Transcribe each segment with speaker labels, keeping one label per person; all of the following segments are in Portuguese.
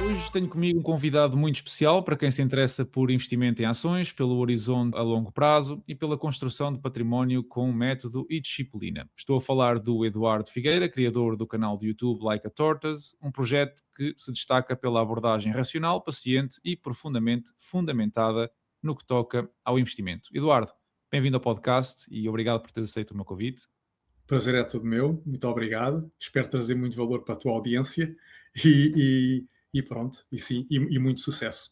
Speaker 1: Hoje tenho comigo um convidado muito especial para quem se interessa por investimento em ações, pelo horizonte a longo prazo e pela construção de património com método e disciplina. Estou a falar do Eduardo Figueira, criador do canal de YouTube Like a Tortoise, um projeto que se destaca pela abordagem racional, paciente e profundamente fundamentada no que toca ao investimento. Eduardo, bem-vindo ao podcast e obrigado por teres aceito o meu convite.
Speaker 2: Prazer é todo meu, muito obrigado. Espero trazer muito valor para a tua audiência e pronto, e sim, e muito sucesso.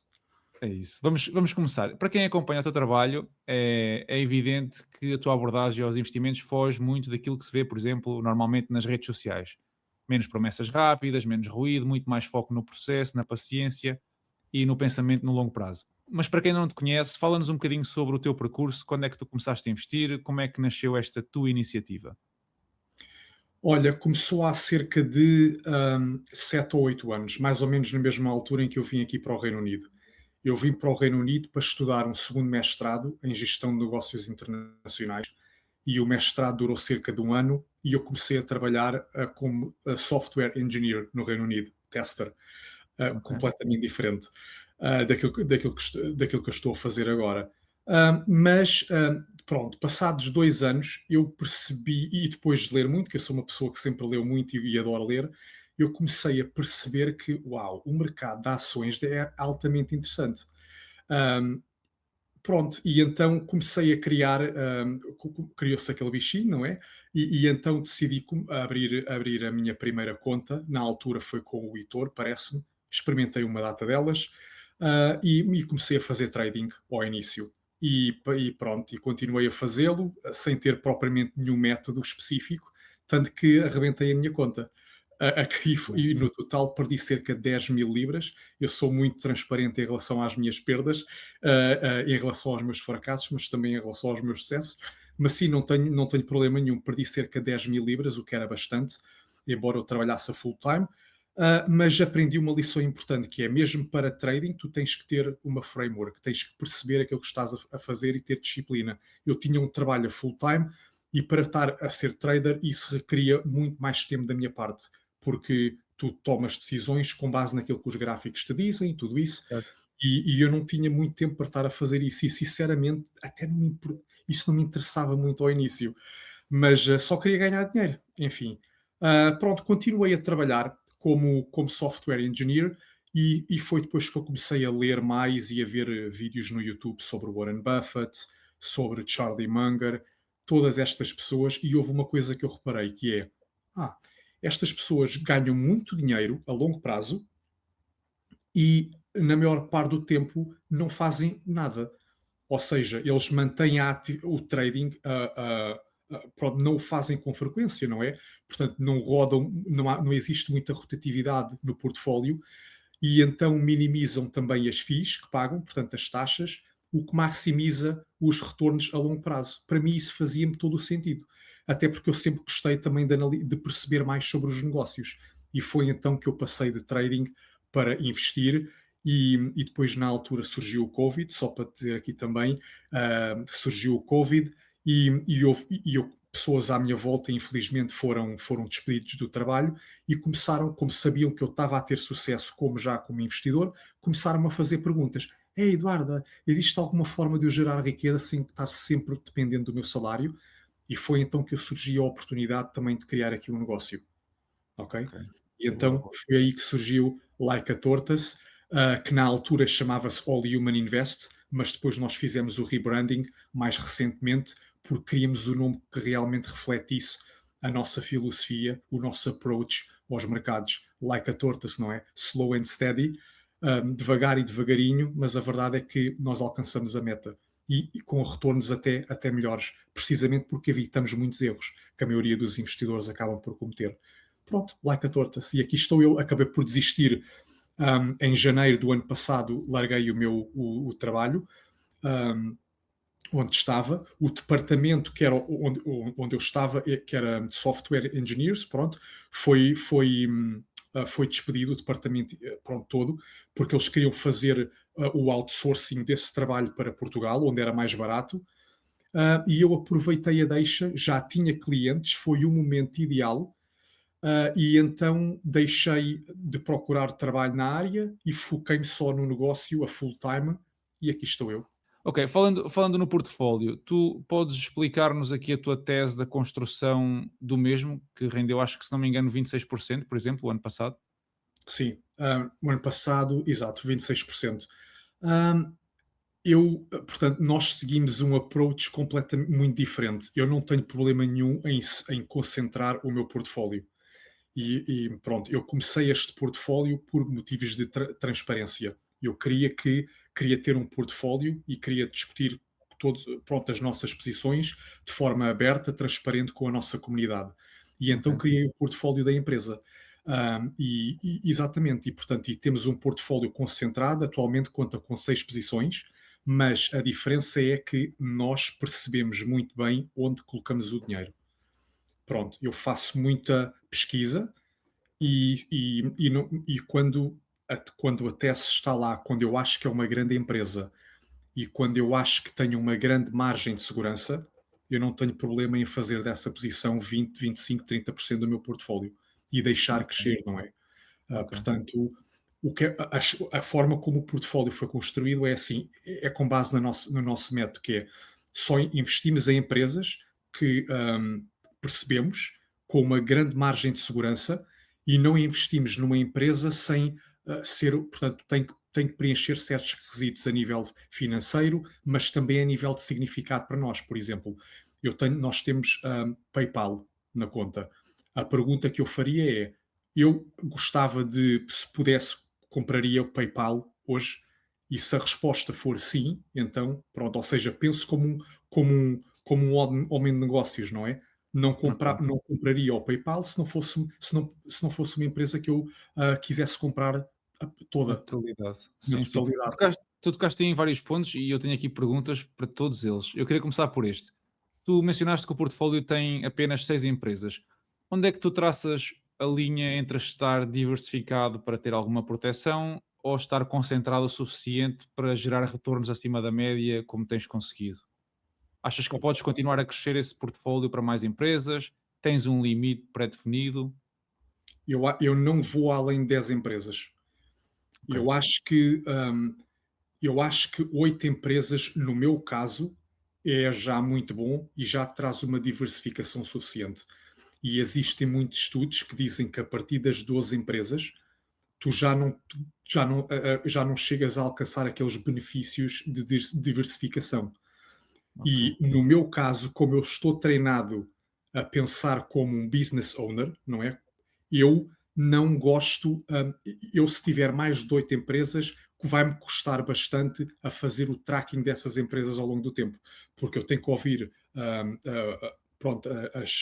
Speaker 1: É isso. Vamos começar. Para quem acompanha o teu trabalho, é evidente que a tua abordagem aos investimentos foge muito daquilo que se vê, por exemplo, normalmente nas redes sociais. Menos promessas rápidas, menos ruído, muito mais foco no processo, na paciência e no pensamento no longo prazo. Mas para quem não te conhece, fala-nos um bocadinho sobre o teu percurso, quando é que tu começaste a investir, como é que nasceu esta tua iniciativa.
Speaker 2: Olha, começou há cerca de 7 ou 8 anos, mais ou menos na mesma altura em que eu vim aqui para o Reino Unido. Eu vim para o Reino Unido para estudar um segundo mestrado em Gestão de Negócios Internacionais e o mestrado durou cerca de um ano e eu comecei a trabalhar como software engineer no Reino Unido, tester.
Speaker 1: Ok.
Speaker 2: Completamente diferente daquilo que eu estou a fazer agora. Pronto, passados 2 anos, eu percebi, e depois de ler muito, que eu sou uma pessoa que sempre leu muito e adoro ler, eu comecei a perceber que, uau, o mercado de ações é altamente interessante. Um, Pronto, e então comecei a criar, criou-se aquele bichinho, não é? E então decidi abrir a minha primeira conta. Na altura foi com o Heitor, parece-me. Experimentei uma data delas e comecei a fazer trading ao início. E pronto, e continuei a fazê-lo sem ter propriamente nenhum método específico, tanto que arrebentei a minha conta. E no total perdi cerca de 10 mil libras. Eu sou muito transparente em relação às minhas perdas, em relação aos meus fracassos, mas também em relação aos meus sucessos. Mas sim, não tenho problema nenhum. Perdi cerca de 10 mil libras, o que era bastante, embora eu trabalhasse a full time. Mas aprendi uma lição importante, que é mesmo para trading, tu tens que ter uma framework, tens que perceber aquilo que estás a fazer e ter disciplina. Eu tinha um trabalho a full time e para estar a ser trader, isso requeria muito mais tempo da minha parte, porque tu tomas decisões com base naquilo que os gráficos te dizem e tudo isso,
Speaker 1: Certo.
Speaker 2: e eu não tinha muito tempo para estar a fazer isso, e sinceramente até isso não me interessava muito ao início, mas só queria ganhar dinheiro, enfim. Pronto, continuei a trabalhar como software engineer e foi depois que eu comecei a ler mais e a ver vídeos no YouTube sobre Warren Buffett, sobre Charlie Munger, todas estas pessoas, e houve uma coisa que eu reparei que é, ah, estas pessoas ganham muito dinheiro a longo prazo e na maior parte do tempo não fazem nada. Ou seja, eles mantêm o trading, pronto, não o fazem com frequência, não é? Portanto, não rodam, não existe muita rotatividade no portfólio e então minimizam também as fees que pagam, portanto, as taxas, o que maximiza os retornos a longo prazo. Para mim, isso fazia-me todo o sentido. Até porque eu sempre gostei também de perceber mais sobre os negócios. E foi então que eu passei de trading para investir. E depois, na altura, surgiu o Covid, só para dizer aqui também, surgiu o Covid pessoas à minha volta, infelizmente, foram despedidos do trabalho e começaram, como sabiam que eu estava a ter sucesso como investidor, começaram a fazer perguntas. Ei, Eduarda, existe alguma forma de eu gerar riqueza sem estar sempre dependendo do meu salário? E foi então que surgiu a oportunidade também de criar aqui um negócio, ok?
Speaker 1: Ok.
Speaker 2: E
Speaker 1: Boa,
Speaker 2: então
Speaker 1: boa.
Speaker 2: foi aí que surgiu Like a Tortas, que na altura chamava-se All Human Invest, mas depois nós fizemos o rebranding mais recentemente, porque queríamos o nome que realmente refletisse a nossa filosofia, o nosso approach aos mercados. Like a Tortas, não é? Slow and steady, devagar e devagarinho, mas a verdade é que nós alcançamos a meta. E com retornos até melhores, precisamente porque evitamos muitos erros que a maioria dos investidores acabam por cometer. Pronto, like a tortas. E aqui estou eu, acabei por desistir em janeiro do ano passado, larguei o trabalho um, onde estava, o departamento que era onde eu estava, que era de software engineers, pronto, foi despedido o departamento pronto, todo, porque eles queriam fazer o outsourcing desse trabalho para Portugal, onde era mais barato, e eu aproveitei a deixa, já tinha clientes, foi o momento ideal, e então deixei de procurar trabalho na área e foquei-me só no negócio a full time e aqui estou eu.
Speaker 1: Ok, falando no portfólio, tu podes explicar-nos aqui a tua tese da construção do mesmo, que rendeu, acho que se não me engano, 26%, por exemplo, o ano passado?
Speaker 2: Sim, o ano passado, exato, 26%. Hã, portanto, nós seguimos um approach completamente muito diferente. Eu não tenho problema nenhum em concentrar o meu portfólio. E pronto, eu comecei este portfólio por motivos de transparência. Eu queria ter um portfólio e queria discutir pronto, as nossas posições de forma aberta, transparente com a nossa comunidade. E então
Speaker 1: Ok.
Speaker 2: criei o portfólio da empresa. Exatamente, e portanto, e temos um portfólio concentrado, atualmente conta com 6 posições, mas a diferença é que nós percebemos muito bem onde colocamos o dinheiro. Pronto, eu faço muita pesquisa e quando a tese está lá, quando eu acho que é uma grande empresa e quando eu acho que tenho uma grande margem de segurança, eu não tenho problema em fazer dessa posição 20, 25, 30% do meu portfólio e deixar
Speaker 1: Ok,
Speaker 2: crescer, não é?
Speaker 1: ok.
Speaker 2: Portanto, a forma como o portfólio foi construído é assim, é com base no nosso método, que é só investimos em empresas que percebemos com uma grande margem de segurança e não investimos numa empresa sem portanto, tem que preencher certos requisitos a nível financeiro, mas também a nível de significado para nós. Por exemplo, nós temos PayPal na conta. A pergunta que eu faria é: eu gostava de, se pudesse, compraria o PayPal hoje? E se a resposta for sim, então pronto, ou seja, penso como um homem de negócios, não é?
Speaker 1: Ok.
Speaker 2: Não compraria o PayPal se não fosse uma empresa que eu quisesse comprar
Speaker 1: Na
Speaker 2: toda,
Speaker 1: totalidade.
Speaker 2: na
Speaker 1: Sim, sim. Tu
Speaker 2: totalidade.
Speaker 1: tocaste, tu tocaste em vários pontos e eu tenho aqui perguntas para todos eles. Eu queria começar por este. Tu mencionaste que o portfólio tem apenas 6 empresas. Onde é que tu traças a linha entre estar diversificado para ter alguma proteção ou estar concentrado o suficiente para gerar retornos acima da média, como tens conseguido? Achas que podes continuar a crescer esse portfólio para mais empresas? Tens um limite pré-definido?
Speaker 2: Eu não vou além de 10 empresas.
Speaker 1: Ok,
Speaker 2: Eu acho que, hum, eu acho que 8 empresas, no meu caso, é já muito bom e já traz uma diversificação suficiente. E existem muitos estudos que dizem que a partir das 12 empresas, tu já não chegas a alcançar aqueles benefícios de diversificação.
Speaker 1: ok,
Speaker 2: E no meu caso, como eu estou treinado a pensar como um business owner, não é? Eu não gosto, eu se tiver mais de 8 empresas, que vai-me custar bastante a fazer o tracking dessas empresas ao longo do tempo, porque eu tenho que ouvir pronto,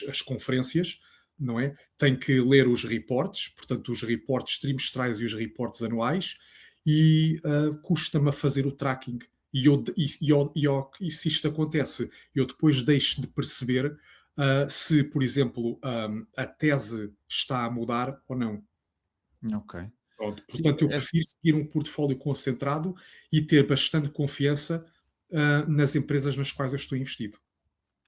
Speaker 2: as conferências, não é? Tenho que ler os reportes, portanto, os reportes trimestrais e os reportes anuais, e custa-me a fazer o tracking. E se isto acontece, eu depois deixo de perceber se, por exemplo, a tese está a mudar ou não.
Speaker 1: ok.
Speaker 2: Pronto,
Speaker 1: Sim,
Speaker 2: portanto, eu prefiro seguir um portfólio concentrado e ter bastante confiança nas empresas nas quais eu estou investido.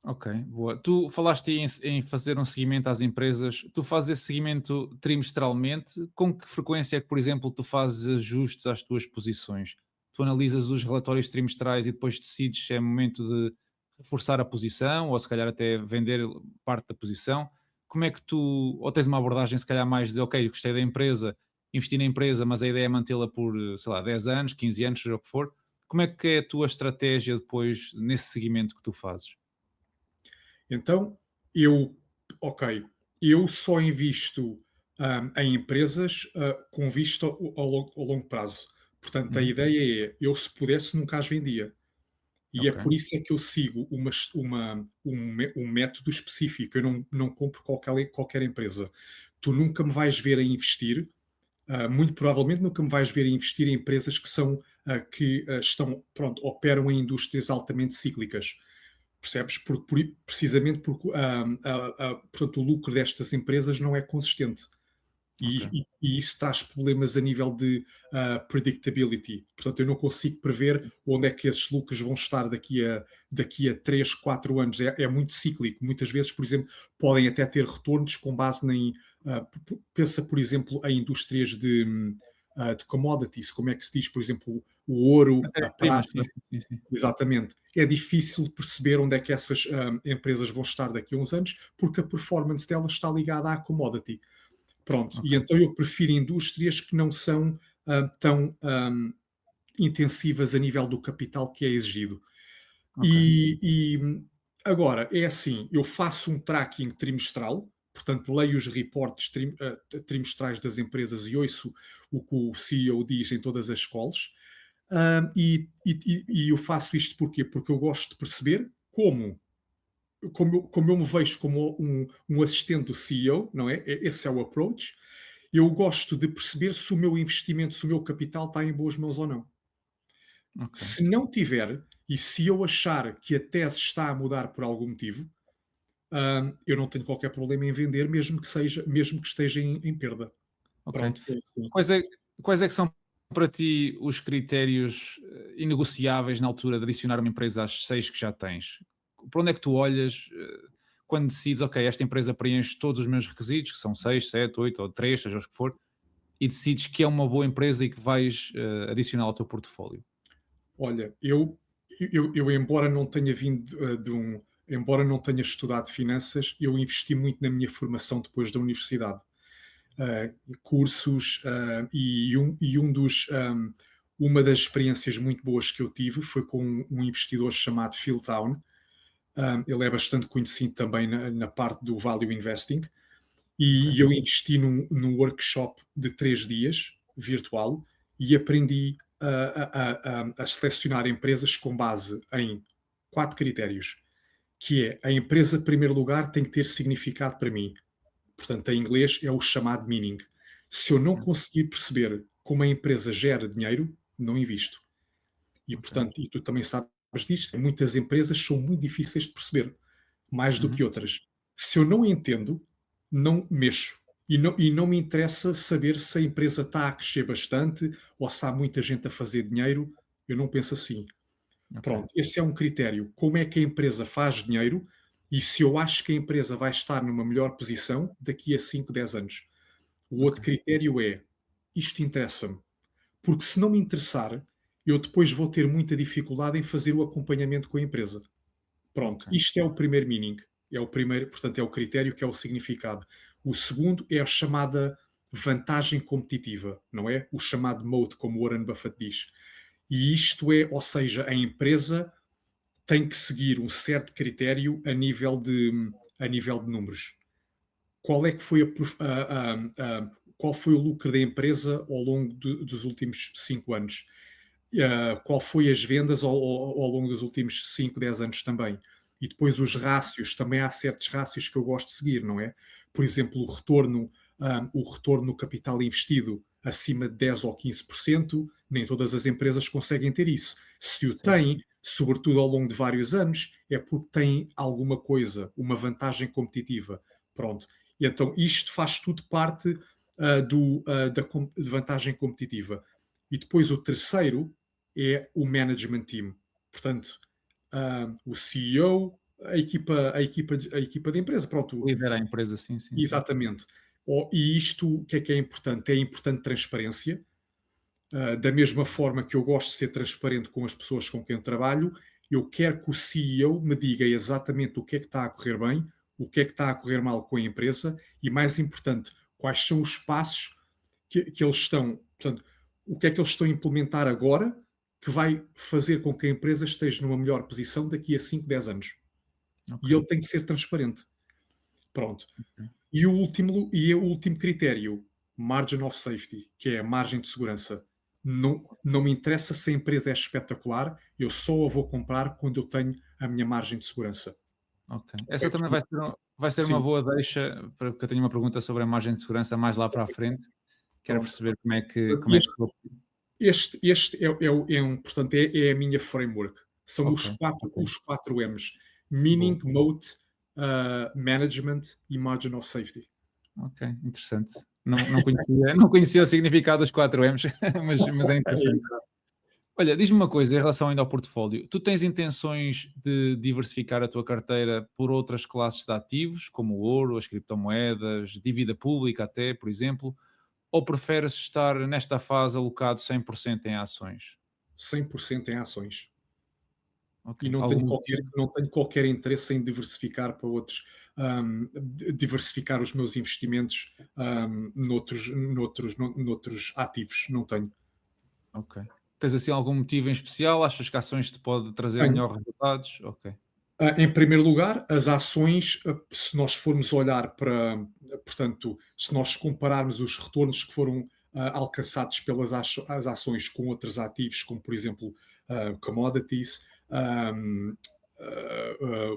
Speaker 1: ok, boa. Tu falaste em fazer um seguimento às empresas. Tu fazes esse seguimento trimestralmente? Com que frequência é que, por exemplo, tu fazes ajustes às tuas posições? Tu analisas os relatórios trimestrais e depois decides se é momento de reforçar a posição ou se calhar até vender parte da posição? Como é que tu, ou tens uma abordagem se calhar mais de, ok, eu gostei da empresa, investi na empresa, mas a ideia é mantê-la por, sei lá, 10 anos, 15 anos, seja o que for. Como é que é a tua estratégia depois nesse seguimento que tu fazes?
Speaker 2: Então, eu, ok, eu só invisto em empresas com vista ao longo prazo. Portanto, a
Speaker 1: Uhum.
Speaker 2: ideia é, eu se pudesse nunca as vendia. E é
Speaker 1: Ok,
Speaker 2: por isso é que eu sigo um método específico. Eu não compro qualquer empresa. Tu nunca me vais ver a investir, muito provavelmente nunca me vais ver a investir em empresas que estão, pronto, operam em indústrias altamente cíclicas. Percebes? Precisamente porque portanto, o lucro destas empresas não é consistente.
Speaker 1: Ok.
Speaker 2: E isso traz problemas a nível de predictability. Portanto, eu não consigo prever onde é que esses lucros vão estar daqui a 3, 4 anos. É muito cíclico. Muitas vezes, por exemplo, podem até ter retornos com base em. Pensa, por exemplo, em indústrias de commodities, como é que se diz, por exemplo, o ouro, a
Speaker 1: Matérias-primas, sim,
Speaker 2: prata.
Speaker 1: sim, sim, sim.
Speaker 2: Exatamente. É difícil perceber onde é que essas empresas vão estar daqui a uns anos, porque a performance delas está ligada à commodity. Pronto, e
Speaker 1: Ok,
Speaker 2: então eu prefiro indústrias que não são tão intensivas a nível do capital que é exigido.
Speaker 1: ok.
Speaker 2: E agora, é assim, eu faço um tracking trimestral, portanto leio os reportes trimestrais das empresas e ouço o que o CEO diz em todas as calls. E eu faço isto porquê? Porque eu gosto de perceber como eu me vejo como um assistente do CEO, não é? Esse é o approach. Eu gosto de perceber se o meu investimento, se o meu capital está em boas mãos ou não.
Speaker 1: Ok.
Speaker 2: Se não tiver, e se eu achar que a tese está a mudar por algum motivo, eu não tenho qualquer problema em vender, mesmo que esteja em perda.
Speaker 1: Ok.
Speaker 2: Pronto, é assim.
Speaker 1: Quais é, quais é que são para ti os critérios inegociáveis na altura de adicionar uma empresa às 6 que já tens? Por onde é que tu olhas quando decides, ok, esta empresa preenche todos os meus requisitos, que são 6, 7, 8 ou 3, seja os que for, e decides que é uma boa empresa e que vais adicionar ao teu portfólio?
Speaker 2: Olha, eu embora não tenha vindo embora não tenha estudado finanças, eu investi muito na minha formação depois da universidade. Cursos, uma das experiências muito boas que eu tive foi com um investidor chamado Phil Town. Ele é bastante conhecido também na parte do value investing.
Speaker 1: Ok,
Speaker 2: E eu investi num workshop de 3 dias, virtual, e aprendi a selecionar empresas com base em 4 critérios, que é a empresa, em primeiro lugar, tem que ter significado para mim. Portanto, em inglês é o chamado meaning. Se eu não conseguir perceber como a empresa gera dinheiro, não invisto. E,
Speaker 1: ok.
Speaker 2: portanto, e tu também sabes disto, muitas empresas são muito difíceis de perceber, mais do
Speaker 1: Uhum,
Speaker 2: que outras. Se eu não entendo, não mexo. E não me interessa saber se a empresa está a crescer bastante ou se há muita gente a fazer dinheiro. Eu não penso assim.
Speaker 1: ok,
Speaker 2: Pronto, esse é um critério. Como é que a empresa faz dinheiro e se eu acho que a empresa vai estar numa melhor posição daqui a 5, 10 anos. O
Speaker 1: ok,
Speaker 2: outro critério é: isto interessa-me. Porque se não me interessar, eu depois vou ter muita dificuldade em fazer o acompanhamento com a empresa. Pronto,
Speaker 1: ok.
Speaker 2: isto é o primeiro meaning. É o primeiro, portanto, é o critério que é o significado. O segundo é a chamada vantagem competitiva, não é? O chamado moat, como Warren Buffett diz. E isto é, ou seja, a empresa tem que seguir um certo critério a nível de números. Qual é que foi qual foi o lucro da empresa ao longo dos últimos 5 anos? Qual foi as vendas ao longo dos últimos 5, 10 anos também? E depois os rácios, também há certos rácios que eu gosto de seguir, não é? Por exemplo, o retorno no capital investido acima de 10 ou 15%, nem todas as empresas conseguem ter isso. Se o
Speaker 1: Sim,
Speaker 2: têm, sobretudo ao longo de vários anos, é porque têm alguma coisa, uma vantagem competitiva. Pronto. E então isto faz tudo parte de vantagem competitiva. E depois o terceiro é o management team. Portanto, o CEO, a equipa da empresa. Pronto,
Speaker 1: lidera a empresa, sim, sim, sim.
Speaker 2: exatamente. E isto, o que é importante? É importante transparência. Da mesma forma que eu gosto de ser transparente com as pessoas com quem eu trabalho, eu quero que o CEO me diga exatamente o que é que está a correr bem, o que é que está a correr mal com a empresa e, mais importante, quais são os passos que eles estão, portanto, o que é que eles estão a implementar agora que vai fazer com que a empresa esteja numa melhor posição daqui a 5, 10 anos.
Speaker 1: Ok,
Speaker 2: E ele tem que ser transparente. Pronto.
Speaker 1: ok,
Speaker 2: E o último critério, margin of safety, que é a margem de segurança. Não me interessa se a empresa é espetacular, eu só a vou comprar quando eu tenho a minha margem de segurança.
Speaker 1: ok.
Speaker 2: Ok?
Speaker 1: Essa também vai ser uma
Speaker 2: Sim.
Speaker 1: boa deixa, porque eu tenho uma pergunta sobre a margem de segurança mais lá para a frente. Quero
Speaker 2: Pronto.
Speaker 1: perceber como é que
Speaker 2: Este, portanto, é a minha framework. São
Speaker 1: ok,
Speaker 2: os
Speaker 1: ok,
Speaker 2: quatro M's.
Speaker 1: boa,
Speaker 2: Meaning, moat, management e margin of safety.
Speaker 1: ok, interessante. Não conhecia, não conhecia o significado dos 4 M's, mas é interessante. Olha, diz-me uma coisa em relação ainda ao portfólio. Tu tens intenções de diversificar a tua carteira por outras classes de ativos, como o ouro, as criptomoedas, dívida pública até, por exemplo, ou preferes estar nesta fase alocado 100% em ações?
Speaker 2: 100% em ações.
Speaker 1: Ok.
Speaker 2: E
Speaker 1: Algum motivo?
Speaker 2: não tenho qualquer interesse em diversificar para outros, diversificar os meus investimentos, noutros ativos, não tenho.
Speaker 1: Ok. Tens assim algum motivo em especial? Achas que ações te pode trazer
Speaker 2: Tenho.
Speaker 1: melhores resultados? Ok.
Speaker 2: Em primeiro lugar, as ações, se nós formos olhar portanto, se nós compararmos os retornos que foram alcançados pelas as ações com outros ativos, como por exemplo commodities,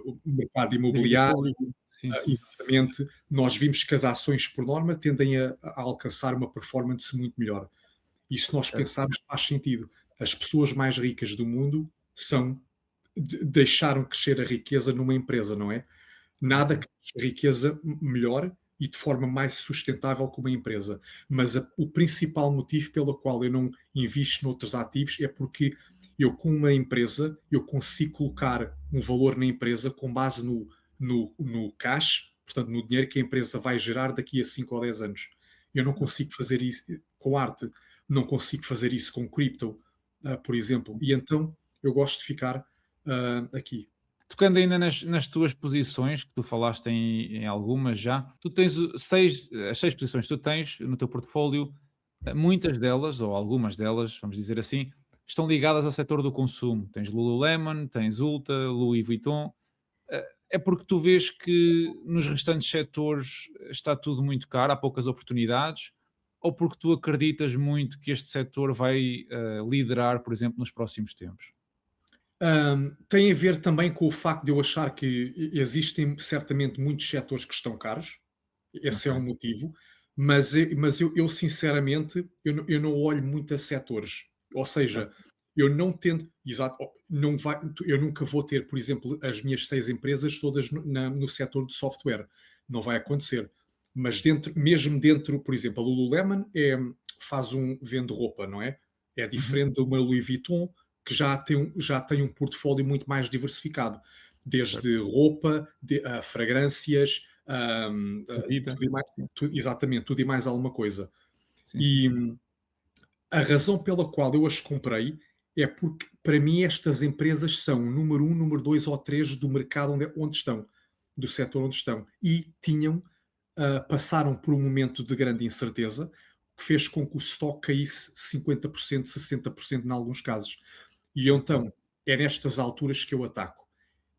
Speaker 2: o mercado
Speaker 1: Dívida
Speaker 2: imobiliário,
Speaker 1: pública? Sim, sim.
Speaker 2: exatamente, nós vimos que as ações, por norma, tendem a alcançar uma performance muito melhor. E se nós
Speaker 1: Certo.
Speaker 2: pensarmos, faz sentido. As pessoas mais ricas do mundo são deixaram crescer a riqueza numa empresa, não é? Nada
Speaker 1: Ok.
Speaker 2: cresce riqueza melhor e de forma mais sustentável que uma empresa. Mas o principal motivo pelo qual eu não invisto noutros ativos é porque eu, com uma empresa, eu consigo colocar um valor na empresa com base no cash, portanto, no dinheiro que a empresa vai gerar daqui a 5 ou 10 anos. Eu não
Speaker 1: Ok.
Speaker 2: consigo fazer isso com arte, não consigo fazer isso com cripto, por exemplo. E então eu gosto de ficar aqui.
Speaker 1: Tocando ainda nas tuas posições, que tu falaste em algumas já, tu tens as 6 posições que tu tens no teu portfólio, muitas delas, ou algumas delas, vamos dizer assim, estão ligadas ao setor do consumo. Tens Lululemon, tens Ulta, Louis Vuitton. É porque tu vês que nos restantes setores está tudo muito caro, há poucas oportunidades, ou porque tu acreditas muito que este setor vai liderar, por exemplo, nos próximos tempos?
Speaker 2: Tem a ver também com o facto de eu achar que existem certamente muitos setores que estão caros, esse
Speaker 1: Ok,
Speaker 2: é um motivo, mas eu sinceramente eu não olho muito a setores, ou seja,
Speaker 1: certo.
Speaker 2: eu não tento, exato, não vai, eu nunca vou ter, por exemplo, as minas 6 empresas todas no setor de software, não vai acontecer, mas mesmo dentro, por exemplo, a Lululemon vende roupa, não é? É
Speaker 1: Uhum,
Speaker 2: diferente de uma Louis Vuitton, que já tem um portfólio muito mais diversificado,
Speaker 1: certo.
Speaker 2: desde roupa, fragrâncias,
Speaker 1: Bebida,
Speaker 2: tudo e mais,
Speaker 1: sim,
Speaker 2: exatamente, tudo e mais alguma coisa.
Speaker 1: sim, sim.
Speaker 2: E a razão pela qual eu as comprei é porque, para mim, estas empresas são número um, número dois ou três do mercado onde estão, do setor onde estão. E passaram por um momento de grande incerteza, que fez com que o stock caísse 50%, 60% em alguns casos. E
Speaker 1: Ok.
Speaker 2: então, é nestas alturas que eu ataco,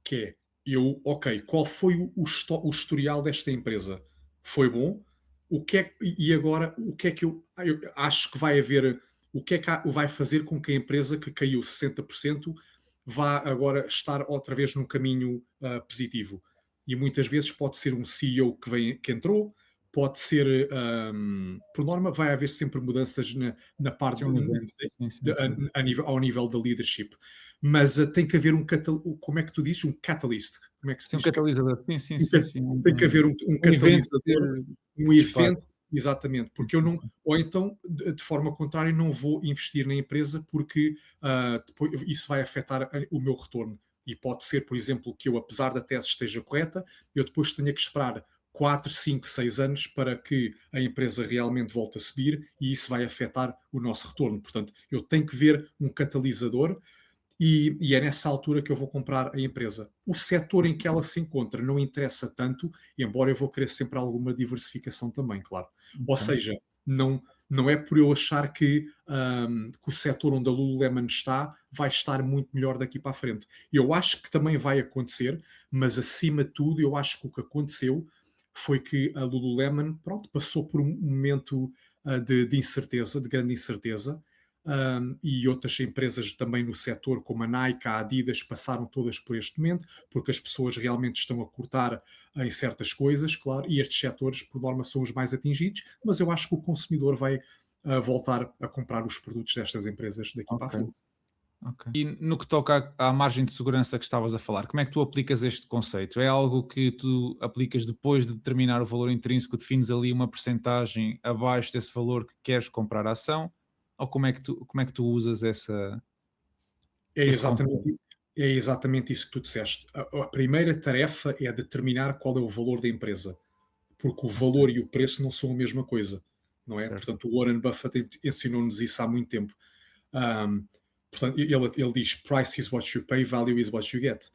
Speaker 2: que é, ok, qual foi o historial desta empresa? Foi bom? E agora, o que é que eu acho que vai haver, o que é que vai fazer com que a empresa que caiu 60% vá agora estar outra vez num caminho positivo? E muitas vezes pode ser um CEO que entrou, pode ser, por norma, vai haver sempre mudanças na
Speaker 1: Sim,
Speaker 2: parte
Speaker 1: um evento. Sim, sim, sim.
Speaker 2: ao nível da leadership. Mas tem que haver como é que tu dizes? Um catalyst. Como é que se
Speaker 1: Sim, um
Speaker 2: diz?
Speaker 1: catalisador. Sim, sim,
Speaker 2: Um
Speaker 1: sim,
Speaker 2: ca-
Speaker 1: sim.
Speaker 2: Tem que haver um
Speaker 1: Um evento que
Speaker 2: catalisador, um
Speaker 1: dispara.
Speaker 2: evento, exatamente,
Speaker 1: Sim,
Speaker 2: porque eu
Speaker 1: sim,
Speaker 2: não,
Speaker 1: sim.
Speaker 2: ou então, de forma contrária, não vou investir na empresa porque depois isso vai afetar o meu retorno. E pode ser, por exemplo, que eu, apesar da tese esteja correta, eu depois tenha que esperar 4, 5, 6 anos para que a empresa realmente volte a subir e isso vai afetar o nosso retorno. Portanto, eu tenho que ver um catalisador e é nessa altura que eu vou comprar a empresa. O setor em que ela se encontra não interessa tanto, embora eu vou querer sempre alguma diversificação também, claro. Ou
Speaker 1: Ok.
Speaker 2: seja, não é por eu achar que o setor onde a Lululemon está vai estar muito melhor daqui para a frente. Eu acho que também vai acontecer, mas acima de tudo, eu acho que o que aconteceu foi que a Lululemon, pronto, passou por um momento de incerteza, de grande incerteza, e outras empresas também no setor, como a Nike, a Adidas, passaram todas por este momento, porque as pessoas realmente estão a cortar em certas coisas, claro, e estes setores, por norma, são os mais atingidos, mas eu acho que o consumidor vai voltar a comprar os produtos destas empresas daqui para a
Speaker 1: Ok.
Speaker 2: frente.
Speaker 1: Ok. E no que toca à margem de segurança que estavas a falar, como é que tu aplicas este conceito? É algo que tu aplicas depois de determinar o valor intrínseco, defines ali uma percentagem abaixo desse valor que queres comprar a ação? Ou como é que tu usas
Speaker 2: É
Speaker 1: esse conceito?
Speaker 2: exatamente, é exatamente isso que tu disseste. A primeira tarefa é determinar qual é o valor da empresa, porque o
Speaker 1: Ok,
Speaker 2: valor e o preço não são a mesma coisa, não é?
Speaker 1: certo.
Speaker 2: Portanto, o Warren Buffett ensinou-nos isso há muito tempo. Um, Portanto, ele diz: Price is what you pay, value is what you get.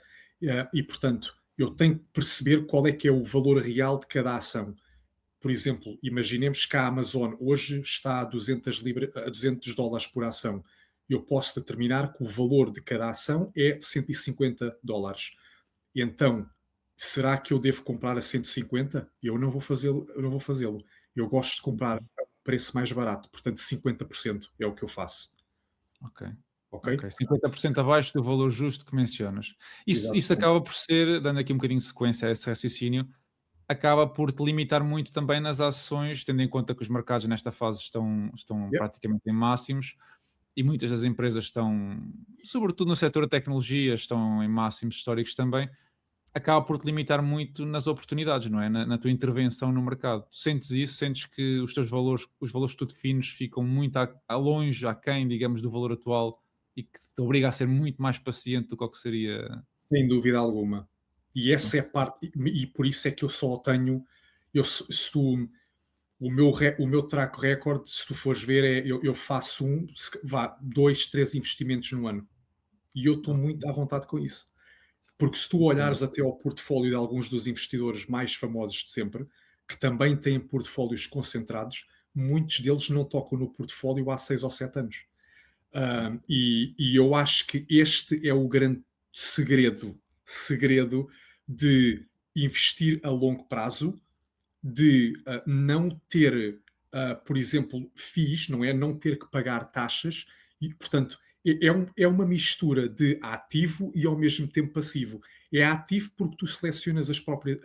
Speaker 2: E, portanto, eu tenho que perceber qual é que é o valor real de cada ação. Por exemplo, imaginemos que a Amazon hoje está a 200 dólares por ação. Eu posso determinar que o valor de cada ação é 150 dólares. Então, será que eu devo comprar a 150? Eu não vou fazê-lo. Eu não vou fazê-lo. Eu gosto de comprar a um preço mais barato. Portanto, 50% é o que eu faço.
Speaker 1: Ok,
Speaker 2: Ok?
Speaker 1: ok. 50% abaixo do valor justo que mencionas. Isso
Speaker 2: Exatamente.
Speaker 1: acaba por ser, dando aqui um bocadinho de sequência a esse raciocínio, acaba por te limitar muito também nas ações, tendo em conta que os mercados nesta fase estão
Speaker 2: Yep.
Speaker 1: praticamente em máximos e muitas das empresas estão, sobretudo no setor da tecnologia, estão em máximos históricos também, acaba por te limitar muito nas oportunidades, não é? Na tua intervenção no mercado. Sentes isso? Sentes que os teus valores, os valores que tu defines ficam muito a longe, aquém, digamos, do valor atual e que te obriga a ser muito mais paciente do que o que seria.
Speaker 2: Sem dúvida alguma. E essa é a
Speaker 1: Ok,
Speaker 2: parte, e por isso é que eu só tenho. Se tu, o meu track record, se tu fores ver, eu faço dois, três investimentos no ano. E eu estou
Speaker 1: ok,
Speaker 2: muito à vontade com isso. Porque se tu
Speaker 1: entendo.
Speaker 2: olhares até ao portfólio de alguns dos investidores mais famosos de sempre, que também têm portfólios concentrados, muitos deles não tocam no portfólio há 6 ou 7 anos. E eu acho que este é o grande segredo de investir a longo prazo, de não ter, por exemplo, FIIs, não é? Não ter que pagar taxas, e, portanto, é uma mistura de ativo e ao mesmo tempo passivo. É ativo porque tu selecionas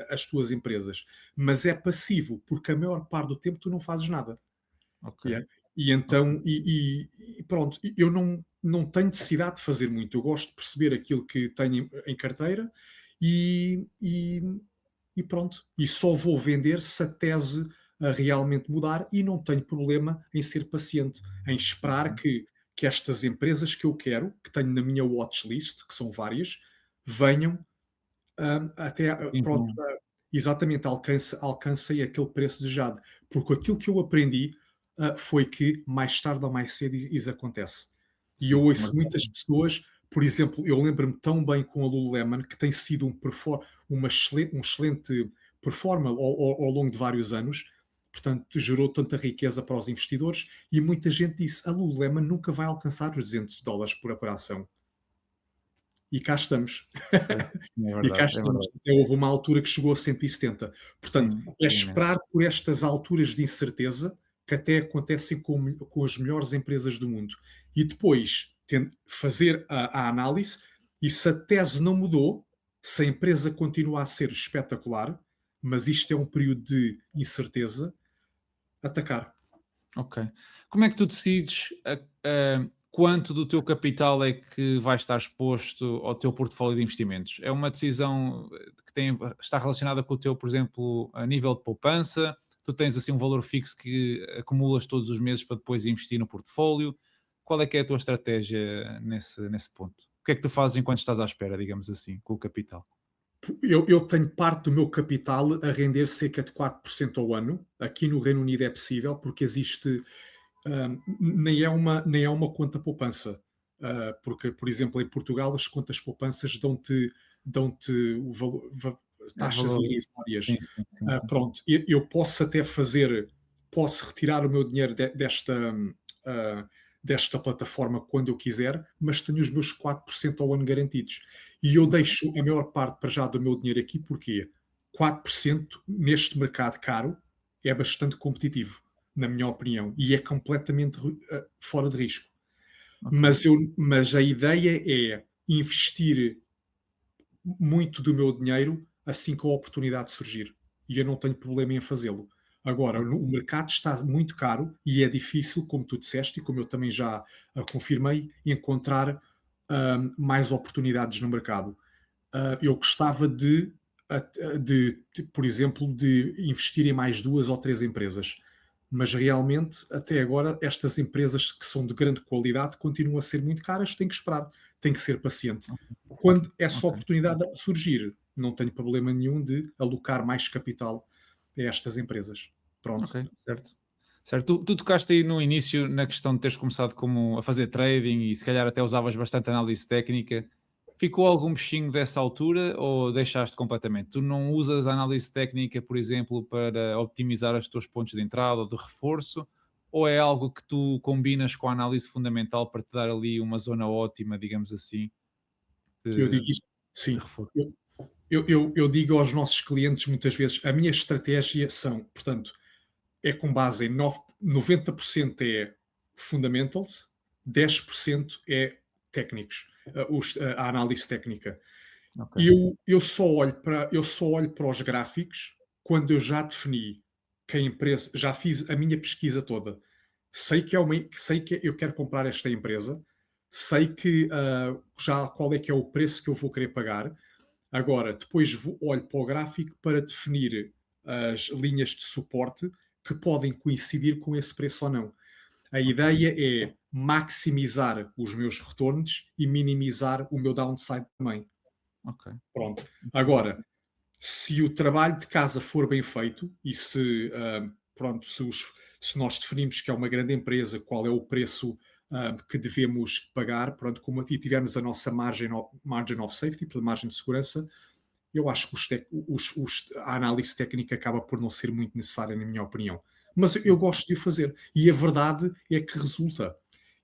Speaker 2: as tuas empresas, mas é passivo porque a maior parte do tempo tu não fazes nada.
Speaker 1: Ok,
Speaker 2: Yeah. E
Speaker 1: ok.
Speaker 2: então, e pronto, eu não tenho necessidade de fazer muito. Eu gosto de perceber aquilo que tenho em carteira e, e, e pronto. E só vou vender se a tese realmente mudar e não tenho problema em ser paciente, em esperar
Speaker 1: Ok.
Speaker 2: que estas empresas que eu quero, que tenho na minha watchlist, que são várias, venham até, pronto,
Speaker 1: Então,
Speaker 2: exatamente, alcancem aquele preço desejado. Porque aquilo que eu aprendi foi que mais tarde ou mais cedo isso acontece. E eu
Speaker 1: sim, o
Speaker 2: ouço
Speaker 1: mercado.
Speaker 2: muitas pessoas, por exemplo, eu lembro-me tão bem com a Lululemon, que tem sido um excelente performer ao longo de vários anos, portanto, gerou tanta riqueza para os investidores, e muita gente disse, a Lululemon nunca vai alcançar os 200 dólares por operação. E cá estamos.
Speaker 1: Pois, é
Speaker 2: E cá
Speaker 1: verdade, é
Speaker 2: estamos.
Speaker 1: verdade.
Speaker 2: Até houve uma altura que chegou a 170. Portanto,
Speaker 1: Sim,
Speaker 2: é
Speaker 1: é imenso.
Speaker 2: esperar por estas alturas de incerteza que até acontecem com as melhores empresas do mundo. E depois fazer a análise e se a tese não mudou, se a empresa continua a ser espetacular, mas isto é um período de incerteza, atacar.
Speaker 1: Ok. Como é que tu decides quanto do teu capital é que vai estar exposto ao teu portfólio de investimentos? É uma decisão que está relacionada com o teu, por exemplo, a nível de poupança? Tu tens assim um valor fixo que acumulas todos os meses para depois investir no portfólio? Qual é que é a tua estratégia nesse ponto? O que é que tu fazes enquanto estás à espera, digamos assim, com o capital?
Speaker 2: Eu tenho parte do meu capital a render cerca de 4% ao ano. Aqui no Reino Unido é possível, porque existe. Nem é uma conta poupança. Porque, por exemplo, em Portugal, as contas poupanças dão-te o
Speaker 1: É
Speaker 2: taxas
Speaker 1: valor.
Speaker 2: irrisórias.
Speaker 1: Sim, sim, sim, sim.
Speaker 2: Pronto, eu posso até posso retirar o meu dinheiro ah, desta plataforma quando eu quiser, mas tenho os meus 4% ao ano garantidos. E eu
Speaker 1: Ok.
Speaker 2: deixo a maior parte para já do meu dinheiro aqui, porque 4% neste mercado caro é bastante competitivo, na minha opinião, e é completamente fora de risco.
Speaker 1: Ok.
Speaker 2: Mas a ideia é investir muito do meu dinheiro assim que a oportunidade surgir. E eu não tenho problema em fazê-lo. Agora,
Speaker 1: Ok.
Speaker 2: o mercado está muito caro e é difícil, como tu disseste, e como eu também já confirmei, encontrar. mais oportunidades no mercado. Eu gostava por exemplo, de investir em mais 2 ou 3 empresas, mas realmente, até agora, estas empresas que são de grande qualidade continuam a ser muito caras, tenho que esperar, tenho que ser paciente. Quando essa
Speaker 1: Ok,
Speaker 2: oportunidade surgir, não tenho problema nenhum de alocar mais capital a estas empresas. Pronto.
Speaker 1: ok, certo. Certo, tu tocaste aí no início na questão de teres começado como a fazer trading e se calhar até usavas bastante análise técnica. Ficou algum bichinho dessa altura ou deixaste completamente? Tu não usas a análise técnica, por exemplo, para optimizar os teus pontos de entrada ou de reforço? Ou é algo que tu combinas com a análise fundamental para te dar ali uma zona ótima, digamos assim,
Speaker 2: Eu
Speaker 1: de,
Speaker 2: digo isto,
Speaker 1: de
Speaker 2: sim.
Speaker 1: reforço?
Speaker 2: Eu digo aos nossos clientes muitas vezes, a minha estratégia são, portanto, é com base em 90% é fundamentals, 10% é técnicos, a análise técnica.
Speaker 1: Ok,
Speaker 2: Eu só olho para os gráficos quando eu já defini que a empresa, já fiz a minha pesquisa toda. Sei que eu quero comprar esta empresa, sei que já qual é que é o preço que eu vou querer pagar. Agora, depois olho para o gráfico para definir as linhas de suporte que podem coincidir com esse preço ou não. A
Speaker 1: ok,
Speaker 2: ideia é maximizar os meus retornos e minimizar o meu downside também.
Speaker 1: ok.
Speaker 2: Pronto.
Speaker 1: Interessante.
Speaker 2: Agora, se o trabalho de casa for bem feito e se, pronto, se nós definimos que é uma grande empresa, qual é o preço que devemos pagar, pronto, como aqui tivermos a nossa margin of safety, para margem de segurança, eu acho que a análise técnica acaba por não ser muito necessária, na minha opinião. Mas eu gosto de o fazer. E a verdade é que resulta.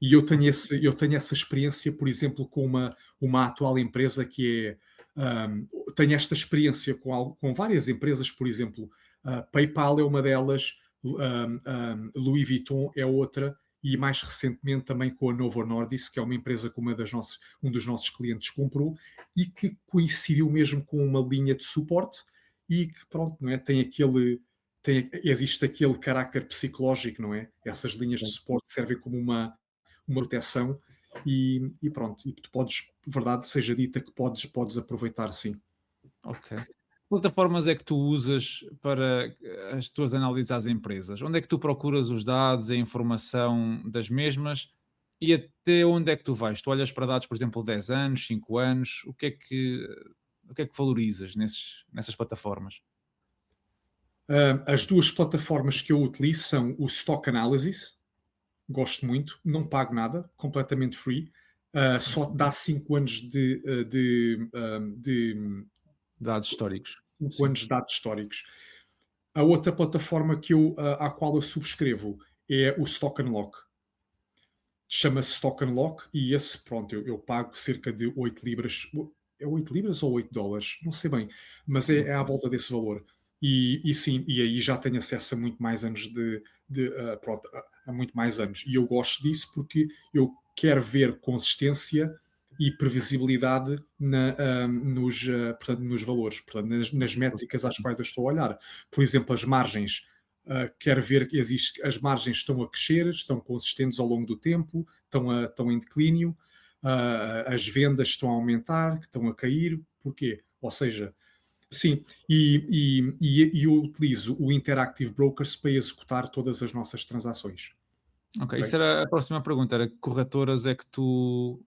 Speaker 2: E eu tenho essa experiência, por exemplo, com uma atual empresa que é. Tenho esta experiência com várias empresas, por exemplo, PayPal é uma delas, Louis Vuitton é outra, e mais recentemente também com a Novo Nordisk, que é uma empresa que um dos nossos clientes comprou, e que coincidiu mesmo com uma linha de suporte e que, pronto, não é? Existe aquele carácter psicológico, não é? Essas linhas de suporte servem como uma proteção e pronto, e tu podes, verdade seja dita, que podes aproveitar sim.
Speaker 1: Ok. Plataformas é que tu usas para as tuas análises às empresas? Onde é que tu procuras os dados, a informação das mesmas e até onde é que tu vais? Tu olhas para dados, por exemplo, 10 anos, 5 anos, o que é que valorizas nessas plataformas?
Speaker 2: As duas plataformas que eu utilizo são o Stock Analysis, gosto muito, não pago nada, completamente free, só dá 5 anos de
Speaker 1: Dados históricos.
Speaker 2: 5
Speaker 1: Sim.
Speaker 2: anos de dados históricos. A outra plataforma à qual eu subscrevo é o Stock Unlock. Chama-se Stock Unlock e esse, pronto, eu pago cerca de 8 libras. É 8 libras ou 8 dólares? Não sei bem, mas é à volta desse valor. E sim, e aí já tenho acesso a muito mais anos pronto, a muito mais anos. E eu gosto disso porque eu quero ver consistência e previsibilidade portanto, nos valores, portanto, nas métricas às quais eu estou a olhar. Por exemplo, as margens. Quero ver que as margens estão a crescer, estão consistentes ao longo do tempo, estão em declínio, as vendas estão a aumentar, que estão a cair. Porquê? Ou seja, sim, e eu utilizo o Interactive Brokers para executar todas as nossas transações.
Speaker 1: Ok,
Speaker 2: Ok?
Speaker 1: isso era a próxima pergunta, era que corretoras é que tu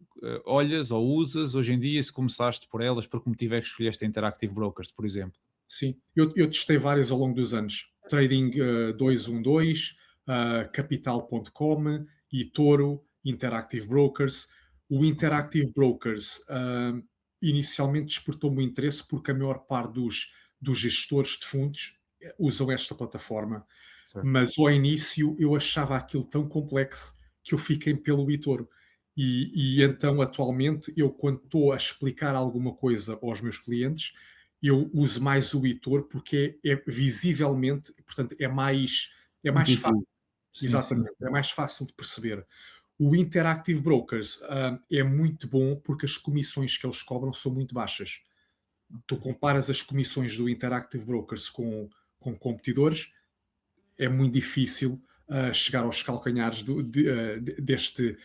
Speaker 1: olhas ou usas hoje em dia, se começaste por elas, por que motivo é que escolheste a Interactive Brokers, por exemplo?
Speaker 2: Sim, eu testei várias ao longo dos anos. Trading 212, Capital.com, eToro, Interactive Brokers. O
Speaker 1: Ok,
Speaker 2: Interactive Brokers inicialmente despertou-me o interesse porque a maior parte dos gestores de fundos usam esta plataforma.
Speaker 1: certo.
Speaker 2: Mas ao início eu achava aquilo tão complexo que eu fiquei pelo eToro. E então, atualmente, eu quando estou a explicar alguma coisa aos meus clientes, eu uso mais o editor porque é visivelmente, portanto, é mais
Speaker 1: Intuitivo.
Speaker 2: fácil,
Speaker 1: Sim, sim,
Speaker 2: exatamente, é mais fácil de perceber. O Interactive Brokers é muito bom porque as comissões que eles cobram são muito baixas. Tu
Speaker 1: ok.
Speaker 2: comparas as comissões do Interactive Brokers com competidores, é muito difícil chegar aos calcanhares deste,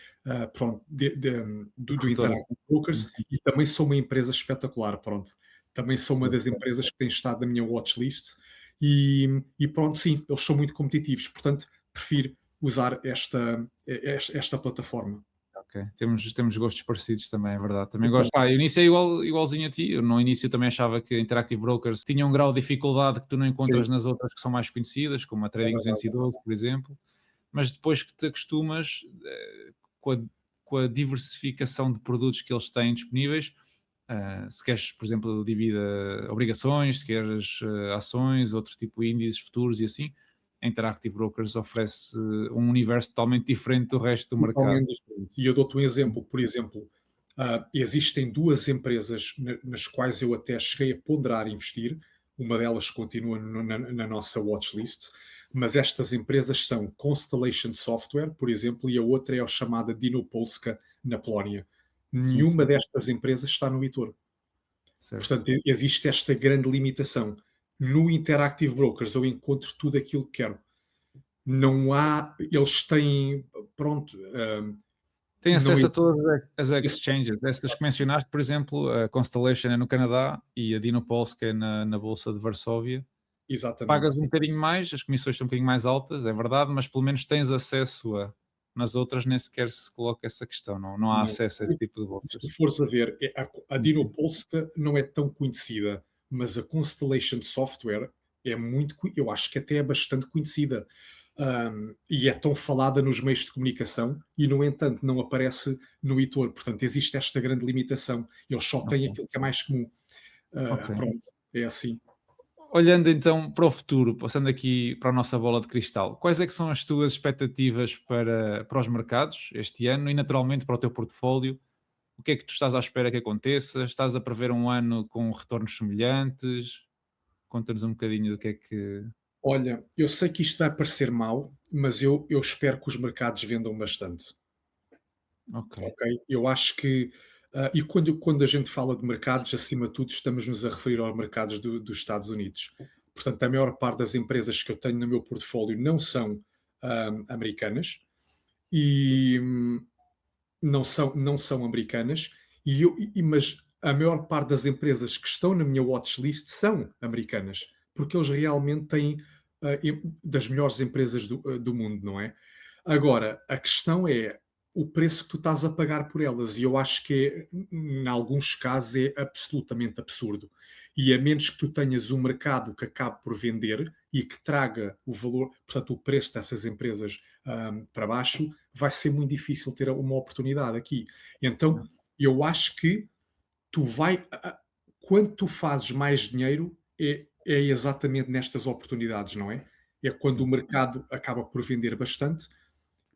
Speaker 2: pronto, do
Speaker 1: Corretora.
Speaker 2: Interactive
Speaker 1: Sim,
Speaker 2: Brokers,
Speaker 1: sim.
Speaker 2: e também sou uma empresa espetacular, pronto. Também sou uma
Speaker 1: Certo,
Speaker 2: das
Speaker 1: certo.
Speaker 2: empresas que tem estado na minha watchlist e pronto, sim, eles são muito competitivos, portanto, prefiro usar esta plataforma.
Speaker 1: Ok. Temos gostos parecidos também, é verdade. Também
Speaker 2: Então,
Speaker 1: gosto. Eu iniciei igualzinho a ti. Eu, no início também achava que a Interactive Brokers tinha um grau de dificuldade que tu não
Speaker 2: sim,
Speaker 1: encontras nas outras que são mais conhecidas, como a
Speaker 2: é
Speaker 1: Trading
Speaker 2: verdade.
Speaker 1: 212, por exemplo. Mas depois que te acostumas com, a, com a diversificação de produtos que eles têm disponíveis, se queres, por exemplo, divida obrigações, se queres ações, outro tipo de índices futuros e assim, a Interactive Brokers oferece um universo totalmente diferente do resto do mercado.
Speaker 2: Totalmente diferente. E eu dou-te um exemplo, por exemplo, existem duas empresas nas quais eu até cheguei a ponderar investir, uma delas continua na nossa watchlist, mas estas empresas são Constellation Software, por exemplo, e a outra é a chamada Dinopolska, na Polónia.
Speaker 1: Sim,
Speaker 2: Nenhuma
Speaker 1: sim,
Speaker 2: destas empresas está no Etor.
Speaker 1: certo.
Speaker 2: Portanto, existe esta grande limitação. No Interactive Brokers eu encontro tudo aquilo que quero. Não há, eles têm, pronto,
Speaker 1: Tem
Speaker 2: não
Speaker 1: acesso a
Speaker 2: existe
Speaker 1: todas as
Speaker 2: esse.
Speaker 1: exchanges, estas que mencionaste, por exemplo, a Constellation é no Canadá e a Dinopolska é na Bolsa de Varsóvia. Pagas
Speaker 2: Exatamente.
Speaker 1: um bocadinho mais, as comissões são um bocadinho mais altas, é verdade, mas pelo menos tens acesso a. Nas outras nem sequer se coloca essa questão, não há
Speaker 2: Não.
Speaker 1: acesso a esse tipo de
Speaker 2: Se tu
Speaker 1: bolsas.
Speaker 2: fores a ver, a
Speaker 1: Sim, sim.
Speaker 2: Dinopolska não é tão conhecida, mas a Constellation Software é muito, eu acho que até é bastante conhecida. E é tão falada nos meios de comunicação e, no entanto, não aparece no Etor. Portanto, existe esta grande limitação. Eles só têm
Speaker 1: Ok,
Speaker 2: aquilo que é mais comum.
Speaker 1: ok.
Speaker 2: Pronto, é assim.
Speaker 1: Olhando então para o futuro, passando aqui para a nossa bola de cristal, quais é que são as tuas expectativas para os mercados este ano e naturalmente para o teu portfólio? O que é que tu estás à espera que aconteça? Estás a prever um ano com retornos semelhantes? Conta-nos um bocadinho do que é que.
Speaker 2: Olha, eu sei que isto vai parecer mau, mas eu espero que os mercados vendam bastante.
Speaker 1: Ok,
Speaker 2: Ok? Eu acho que, e quando a gente fala de mercados, acima de tudo, estamos-nos a referir aos mercados dos Estados Unidos. Portanto, a maior parte das empresas que eu tenho no meu portfólio não são americanas e não são americanas, mas a maior parte das empresas que estão na minha watchlist são americanas, porque eles realmente têm das melhores empresas do mundo, não é? Agora, a questão é o preço que tu estás a pagar por elas, e eu acho que, em alguns casos, é absolutamente absurdo. E a menos que tu tenhas um mercado que acabe por vender e que traga o valor, portanto, o preço dessas empresas para baixo, vai ser muito difícil ter uma oportunidade aqui. Então, eu acho que tu vai. Quando tu fazes mais dinheiro, é exatamente nestas oportunidades, não é? É quando o
Speaker 1: sim,
Speaker 2: mercado acaba por vender bastante,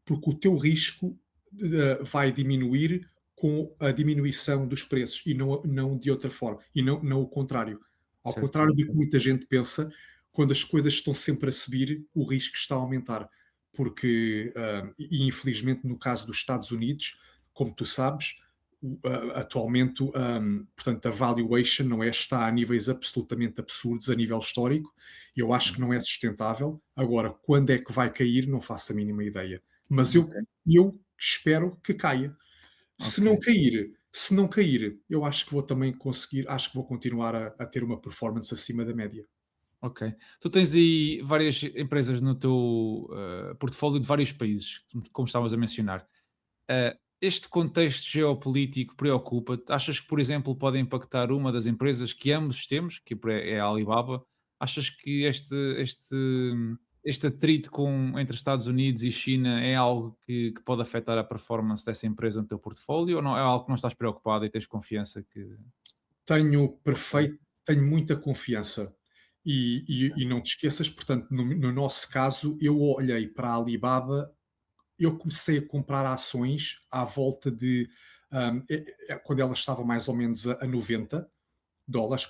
Speaker 2: porque o teu risco vai diminuir com a diminuição dos preços e não de outra forma, e não o contrário. Ao
Speaker 1: certo,
Speaker 2: contrário
Speaker 1: certo,
Speaker 2: do que
Speaker 1: certo.
Speaker 2: muita gente pensa, quando as coisas estão sempre a subir, o risco está a aumentar. Porque, e infelizmente, no caso dos Estados Unidos, como tu sabes, atualmente, portanto, a valuation não é, está a níveis absolutamente absurdos a nível histórico, e eu acho que não é sustentável. Agora, quando é que vai cair, não faço a mínima ideia. Mas eu,
Speaker 1: Ok,
Speaker 2: eu espero que caia. Se
Speaker 1: ok,
Speaker 2: não cair, se não cair, eu acho que vou também conseguir, acho que vou continuar a ter uma performance acima da média.
Speaker 1: ok. Tu tens aí várias empresas no teu portfólio de vários países, como estavas a mencionar. Este contexto geopolítico preocupa-te? Achas que, por exemplo, pode impactar uma das empresas que ambos temos, que é a Alibaba? Achas que este atrito entre Estados Unidos e China é algo que pode afetar a performance dessa empresa no teu portfólio ou não, é algo que não estás preocupado e tens confiança que.
Speaker 2: Tenho muita confiança. E não te esqueças, portanto, no nosso caso, eu olhei para a Alibaba, eu comecei a comprar ações à volta de, quando ela estava mais ou menos a $90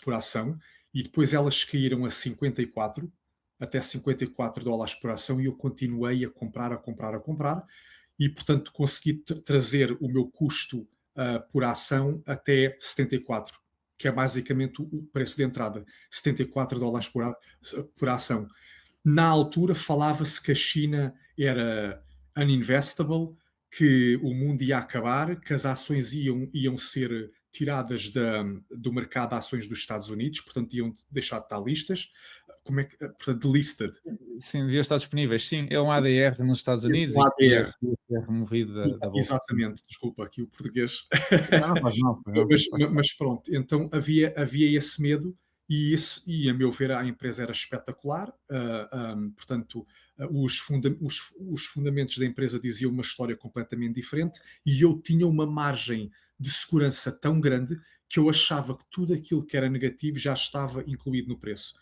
Speaker 2: por ação, e depois elas caíram a 54, até $54 por ação, e eu continuei a comprar, a comprar, a comprar, e portanto consegui trazer o meu custo por ação até 74, que é basicamente o preço de entrada, $74 por ação. Na altura falava-se que a China era uninvestable, que o mundo ia acabar, que as ações iam ser tiradas do mercado de ações dos Estados Unidos, portanto iam deixar de estar listas, como é que, portanto, delisted.
Speaker 1: Sim, devia estar disponíveis. Sim, é um ADR nos Estados Unidos
Speaker 2: Um
Speaker 1: e que
Speaker 2: ADR.
Speaker 1: devia ser removido da bolsa. Sim.
Speaker 2: Exatamente, desculpa aqui o português.
Speaker 1: Não, não faz mal, faz mal, faz mal.
Speaker 2: Mas pronto, então havia esse medo e a meu ver a empresa era espetacular, portanto, os fundamentos da empresa diziam uma história completamente diferente e eu tinha uma margem de segurança tão grande que eu achava que tudo aquilo que era negativo já estava incluído no preço.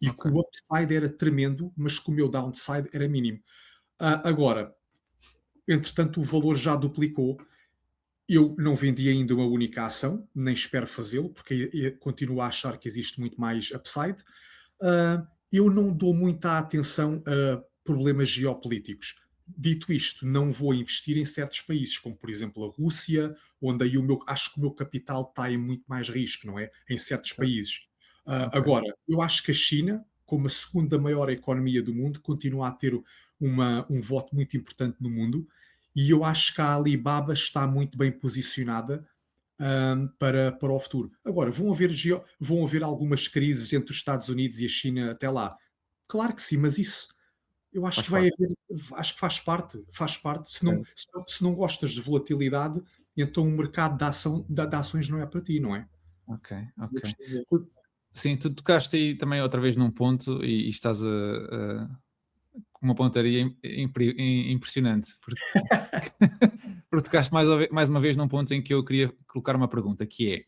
Speaker 2: E que
Speaker 1: Ok,
Speaker 2: o upside era tremendo, mas que o meu downside era mínimo. Agora, entretanto, o valor já duplicou. Eu não vendi ainda uma única ação, nem espero fazê-lo, porque continuo a achar que existe muito mais upside. Eu não dou muita atenção a problemas geopolíticos. Dito isto, não vou investir em certos países, como por exemplo a Rússia, onde aí acho que o meu capital está em muito mais risco, não é? Em certos
Speaker 1: certo,
Speaker 2: países.
Speaker 1: ok,
Speaker 2: Agora, eu acho que a China, como a segunda maior economia do mundo, continua a ter um voto muito importante no mundo e eu acho que a Alibaba está muito bem posicionada para o futuro. Agora, vão haver algumas crises entre os Estados Unidos e a China até lá. Claro que sim, mas isso eu acho
Speaker 1: faz
Speaker 2: que vai
Speaker 1: parte.
Speaker 2: haver, acho que faz parte.
Speaker 1: Certo.
Speaker 2: Se não gostas de volatilidade, então o mercado de ações não é para ti, não é?
Speaker 1: Ok,
Speaker 2: Vou
Speaker 1: ok.
Speaker 2: dizer.
Speaker 1: Tu- Sim, tu tocaste aí também outra vez num ponto e estás com uma pontaria impressionante, porque, porque tocaste mais uma vez num ponto em que eu queria colocar uma pergunta, que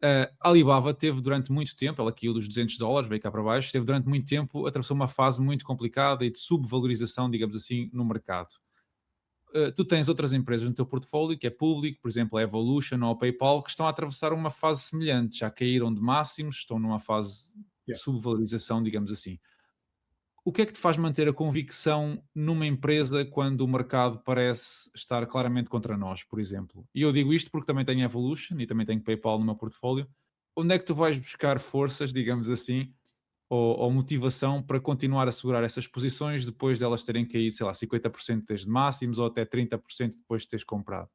Speaker 1: é, a Alibaba teve durante muito tempo, ela caiu dos US$ 200, veio cá para baixo, teve durante muito tempo, atravessou uma fase muito complicada e de subvalorização, digamos assim, no mercado. Tu tens outras empresas no teu portfólio, que é público, por exemplo, a Evolution ou a PayPal, que estão a atravessar uma fase semelhante, já caíram de máximos, estão numa fase
Speaker 2: Yeah.
Speaker 1: de subvalorização, digamos assim. O que é que te faz manter a convicção numa empresa quando o mercado parece estar claramente contra nós, por exemplo? E eu digo isto porque também tenho Evolution e também tenho PayPal no meu portfólio. Onde é que tu vais buscar forças, digamos assim, ou motivação para continuar a segurar essas posições depois delas terem caído, sei lá, 50% desde máximos ou até 30% depois de teres comprado?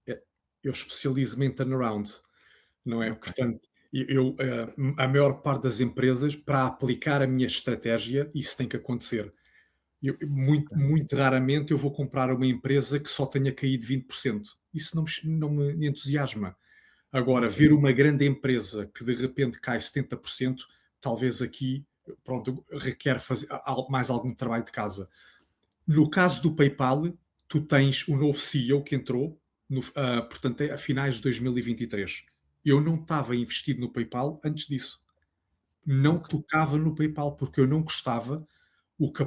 Speaker 2: É, eu especializo-me em turnaround, não é?
Speaker 1: Ok,
Speaker 2: Portanto, a maior parte das empresas, para aplicar a minha estratégia, isso tem que acontecer.
Speaker 1: ok,
Speaker 2: Muito raramente eu vou comprar uma empresa que só tenha caído 20%. Isso não me entusiasma. Agora,
Speaker 1: ok,
Speaker 2: ver uma grande empresa que de repente cai 70%, talvez aqui, pronto, requer fazer mais algum trabalho de casa. No caso do PayPal, tu tens o novo CEO que entrou, portanto, a finais de 2023. Eu não estava investido no PayPal antes disso. Não
Speaker 1: ok,
Speaker 2: tocava no PayPal porque eu não gostava o que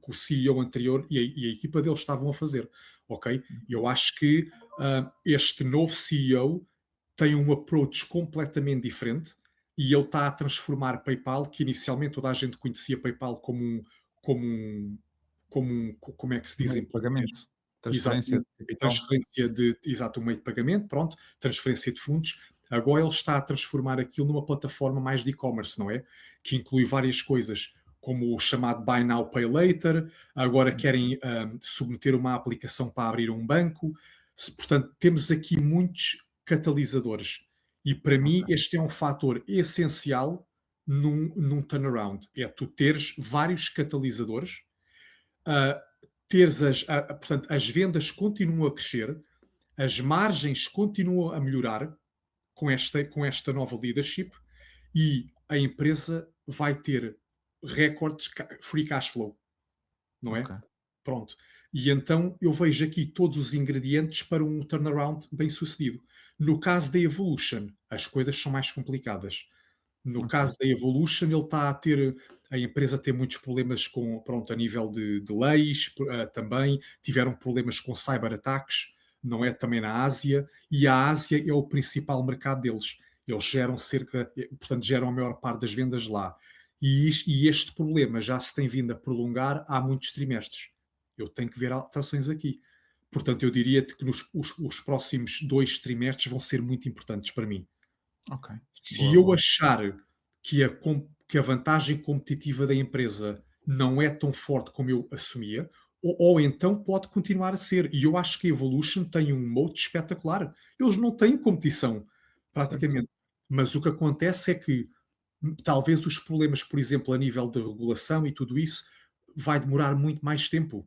Speaker 2: o CEO anterior e a equipa dele estavam a fazer, ok? Eu acho que este novo CEO tem um approach completamente diferente e ele está a transformar PayPal, que inicialmente toda a gente conhecia PayPal como um, como é que se diz
Speaker 1: meio
Speaker 2: em
Speaker 1: de
Speaker 2: português?
Speaker 1: pagamento, transferência
Speaker 2: Exatamente,
Speaker 1: de capital.
Speaker 2: transferência exato, um meio de pagamento, pronto, transferência de fundos. Agora ele está a transformar aquilo numa plataforma mais de e-commerce, não é? Que inclui várias coisas, como o chamado Buy Now, Pay Later, agora querem submeter uma aplicação para abrir um banco. Portanto, temos aqui muitos catalisadores. E para mim,
Speaker 1: Ok,
Speaker 2: este é um fator essencial num turnaround. É tu teres vários catalisadores, ah, portanto, as vendas continuam a crescer, as margens continuam a melhorar com esta nova leadership e a empresa vai ter recordes free cash flow, não
Speaker 1: ok,
Speaker 2: é? Pronto. E então eu vejo aqui todos os ingredientes para um turnaround bem sucedido. No caso da Evolution, as coisas são mais complicadas. No
Speaker 1: ok.
Speaker 2: caso da Evolution, ele está a ter, a empresa tem muitos problemas com, pronto, a nível de leis, também tiveram problemas com cyberataques, não é? Também na Ásia, e a Ásia é o principal mercado deles. Eles geram portanto, geram a maior parte das vendas lá. E este problema já se tem vindo a prolongar há muitos trimestres. Eu tenho que ver alterações aqui. Portanto, eu diria-te que os próximos 2 trimestres vão ser muito importantes para mim.
Speaker 1: Ok.
Speaker 2: Se
Speaker 1: Boa,
Speaker 2: eu
Speaker 1: boa.
Speaker 2: achar que que a vantagem competitiva da empresa não é tão forte como eu assumia, ou então pode continuar a ser. E eu acho que a Evolution tem um moat espetacular. Eles não têm competição,
Speaker 1: certo.
Speaker 2: praticamente. Mas o que acontece é que talvez os problemas, por exemplo, a nível de regulação e tudo isso, vai demorar muito mais tempo.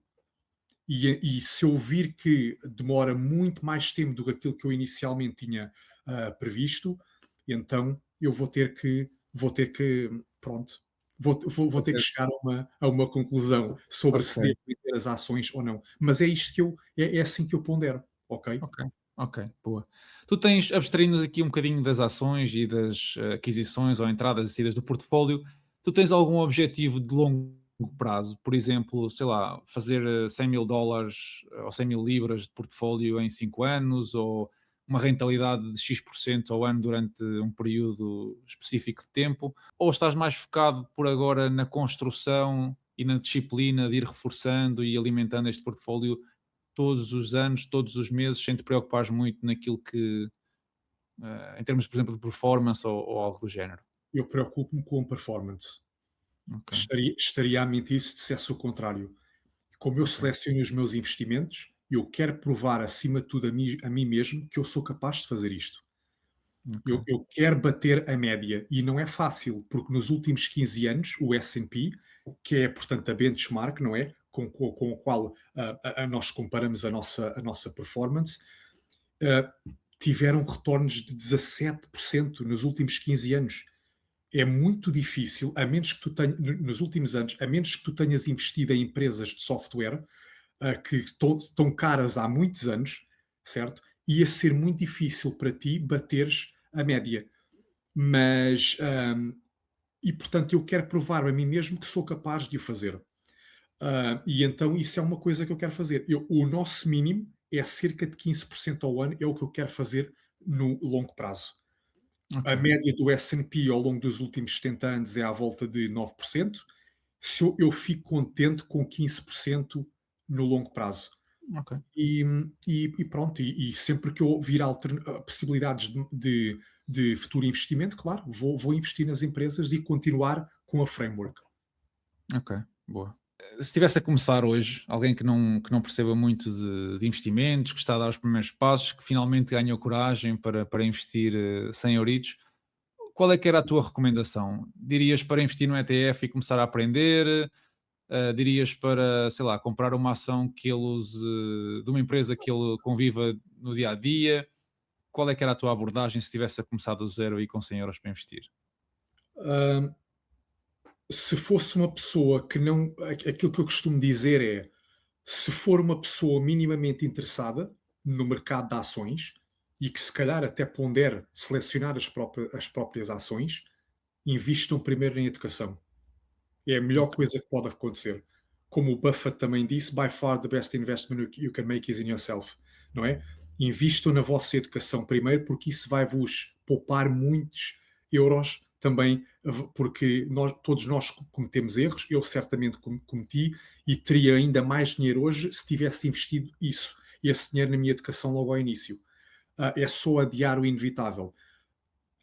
Speaker 2: E se eu vir que demora muito mais tempo do que aquilo que eu inicialmente tinha previsto, então eu vou ter que, pronto, vou ter que
Speaker 1: Fazer.
Speaker 2: chegar a uma conclusão sobre
Speaker 1: Ok,
Speaker 2: se devo vender as ações ou não. Mas é isto que é assim que eu pondero, ok?
Speaker 1: ok, ok, boa. Tu tens, abstraindo-nos aqui um bocadinho das ações e das aquisições ou entradas e saídas do portfólio, tu tens algum objetivo de longo prazo? Por exemplo, sei lá, fazer 100 mil dólares ou 100 mil libras de portfólio em 5 anos ou uma rentabilidade de X% ao ano durante um período específico de tempo? Ou estás mais focado por agora na construção e na disciplina de ir reforçando e alimentando este portfólio todos os anos, todos os meses, sem te preocupares muito naquilo que, em termos, por exemplo, de performance ou algo do género.
Speaker 2: Eu preocupo-me com a performance.
Speaker 1: Ok,
Speaker 2: Estaria a mentir se dissesse o contrário. Como eu
Speaker 1: ok,
Speaker 2: seleciono os meus investimentos, eu quero provar acima de tudo a mim mesmo que eu sou capaz de fazer isto.
Speaker 1: ok,
Speaker 2: Eu quero bater a média e não é fácil, porque nos últimos 15 anos o S&P, que é portanto a benchmark, não é? Com a qual nós comparamos a nossa performance, ah, tiveram retornos de 17% nos últimos 15 anos. É muito difícil, a menos que tu tenhas, nos últimos anos, a menos que tu tenhas investido em empresas de software que estão caras há muitos anos, certo? Ia ser muito difícil para ti bateres a média. Mas, e portanto, eu quero provar a mim mesmo que sou capaz de o fazer. E então isso é uma coisa que eu quero fazer. O nosso mínimo é cerca de 15% ao ano, é o que eu quero fazer no longo prazo.
Speaker 1: ok,
Speaker 2: A média do S&P ao longo dos últimos 70 anos é à volta de 9%. Se eu fico contente com 15% no longo prazo.
Speaker 1: ok.
Speaker 2: E pronto, e sempre que eu vir possibilidades de futuro investimento, claro, vou investir nas empresas e continuar com a framework.
Speaker 1: Ok, boa. Se estivesse a começar hoje, alguém que não perceba muito de investimentos, que está a dar os primeiros passos, que finalmente ganhou coragem para investir 100 euritos, qual é que era a tua recomendação? Dirias para investir no ETF e começar a aprender? Dirias para, sei lá, comprar uma ação que ele use, de uma empresa que ele conviva no dia a dia? Qual é que era a tua abordagem se tivesse a começar do zero e com 100 euros para investir?
Speaker 2: Hã, Se fosse uma pessoa que não, aquilo que eu costumo dizer é, se for uma pessoa minimamente interessada no mercado de ações e que se calhar até pondere selecionar as próprias ações, invistam primeiro em educação. É a melhor
Speaker 1: Ok,
Speaker 2: coisa que pode acontecer. Como o Buffett também disse, by far the best investment you can make is in yourself, não é? Invistam na vossa educação primeiro, porque isso vai vos poupar muitos euros também, porque todos nós cometemos erros, eu certamente cometi e teria ainda mais dinheiro hoje se tivesse investido esse dinheiro na minha educação logo ao início. É só adiar o inevitável.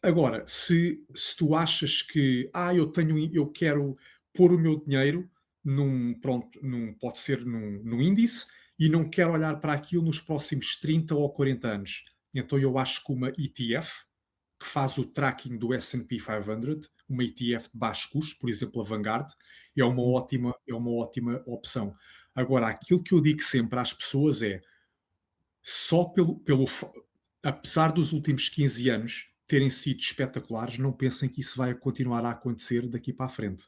Speaker 2: Agora, se tu achas que eu quero pôr o meu dinheiro pode ser num índice e não quero olhar para aquilo nos próximos 30 ou 40 anos. Então eu acho que uma ETF, que faz o tracking do S&P 500, uma ETF de baixo custo, por exemplo, a Vanguard, é uma ótima opção. Agora, aquilo que eu digo sempre às pessoas é, só apesar dos últimos 15 anos terem sido espetaculares, não pensem que isso vai continuar a acontecer daqui para a frente.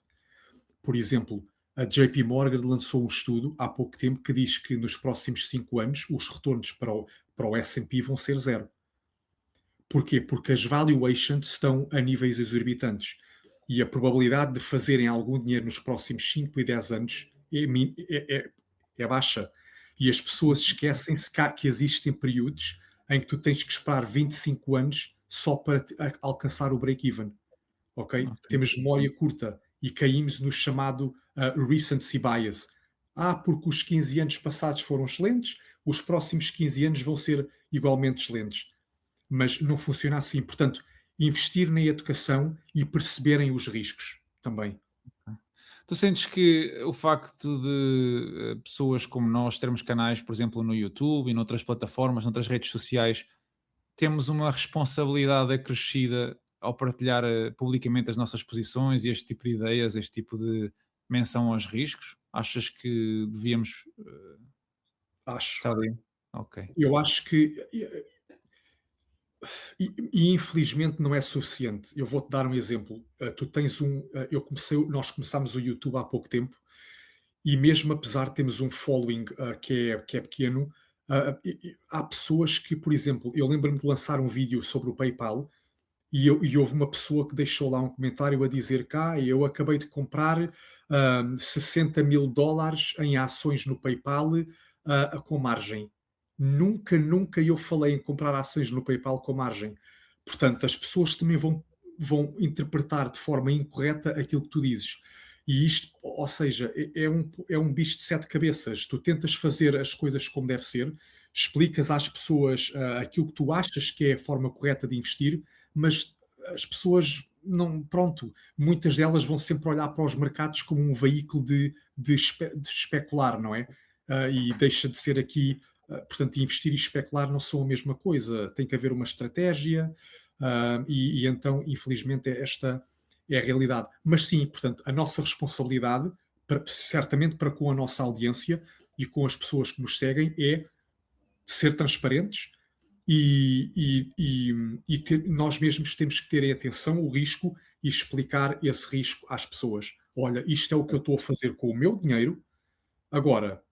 Speaker 2: Por exemplo, a JP Morgan lançou um estudo há pouco tempo que diz que nos próximos 5 anos os retornos para o S&P vão ser zero. Porquê? Porque as valuations estão a níveis exorbitantes e a probabilidade de fazerem algum dinheiro nos próximos 5 e 10 anos é baixa. E as pessoas esquecem-se que existem períodos em que tu tens que esperar 25 anos só para alcançar o break-even. Ok?
Speaker 1: ok,
Speaker 2: Temos memória curta e caímos no chamado recency bias. Porque os 15 anos passados foram excelentes, os próximos 15 anos vão ser igualmente excelentes. Mas não funciona assim. Portanto, investir na educação e perceberem os riscos. também.
Speaker 1: Tu sentes que o facto de pessoas como nós termos canais, por exemplo, no YouTube e noutras plataformas, noutras redes sociais, temos uma responsabilidade acrescida ao partilhar publicamente as nossas posições e este tipo de ideias, este tipo de menção aos riscos? Achas que devíamos
Speaker 2: Acho.
Speaker 1: estar ali? Ok,
Speaker 2: Eu acho que e infelizmente não é suficiente. Eu vou-te dar um exemplo. Tu tens nós começámos o YouTube há pouco tempo e mesmo apesar de termos um following que é pequeno, há pessoas que, por exemplo, eu lembro-me de lançar um vídeo sobre o PayPal e houve uma pessoa que deixou lá um comentário a dizer cá, eu acabei de comprar 60 mil dólares em ações no PayPal com margem. Nunca eu falei em comprar ações no PayPal com margem. Portanto, as pessoas também vão interpretar de forma incorreta aquilo que tu dizes. E isto, ou seja, é um bicho de sete cabeças. Tu tentas fazer as coisas como deve ser, explicas às pessoas aquilo que tu achas que é a forma correta de investir, mas as pessoas não, pronto, muitas delas vão sempre olhar para os mercados como um veículo de especular, não é? E deixa de ser aqui, portanto, investir e especular não são a mesma coisa, tem que haver uma estratégia, e então, infelizmente, esta é a realidade. Mas sim, portanto, a nossa responsabilidade, certamente para com a nossa audiência e com as pessoas que nos seguem, é ser transparentes nós mesmos temos que ter em atenção o risco e explicar esse risco às pessoas. Olha, isto é o que eu estou a fazer com o meu dinheiro. Agora,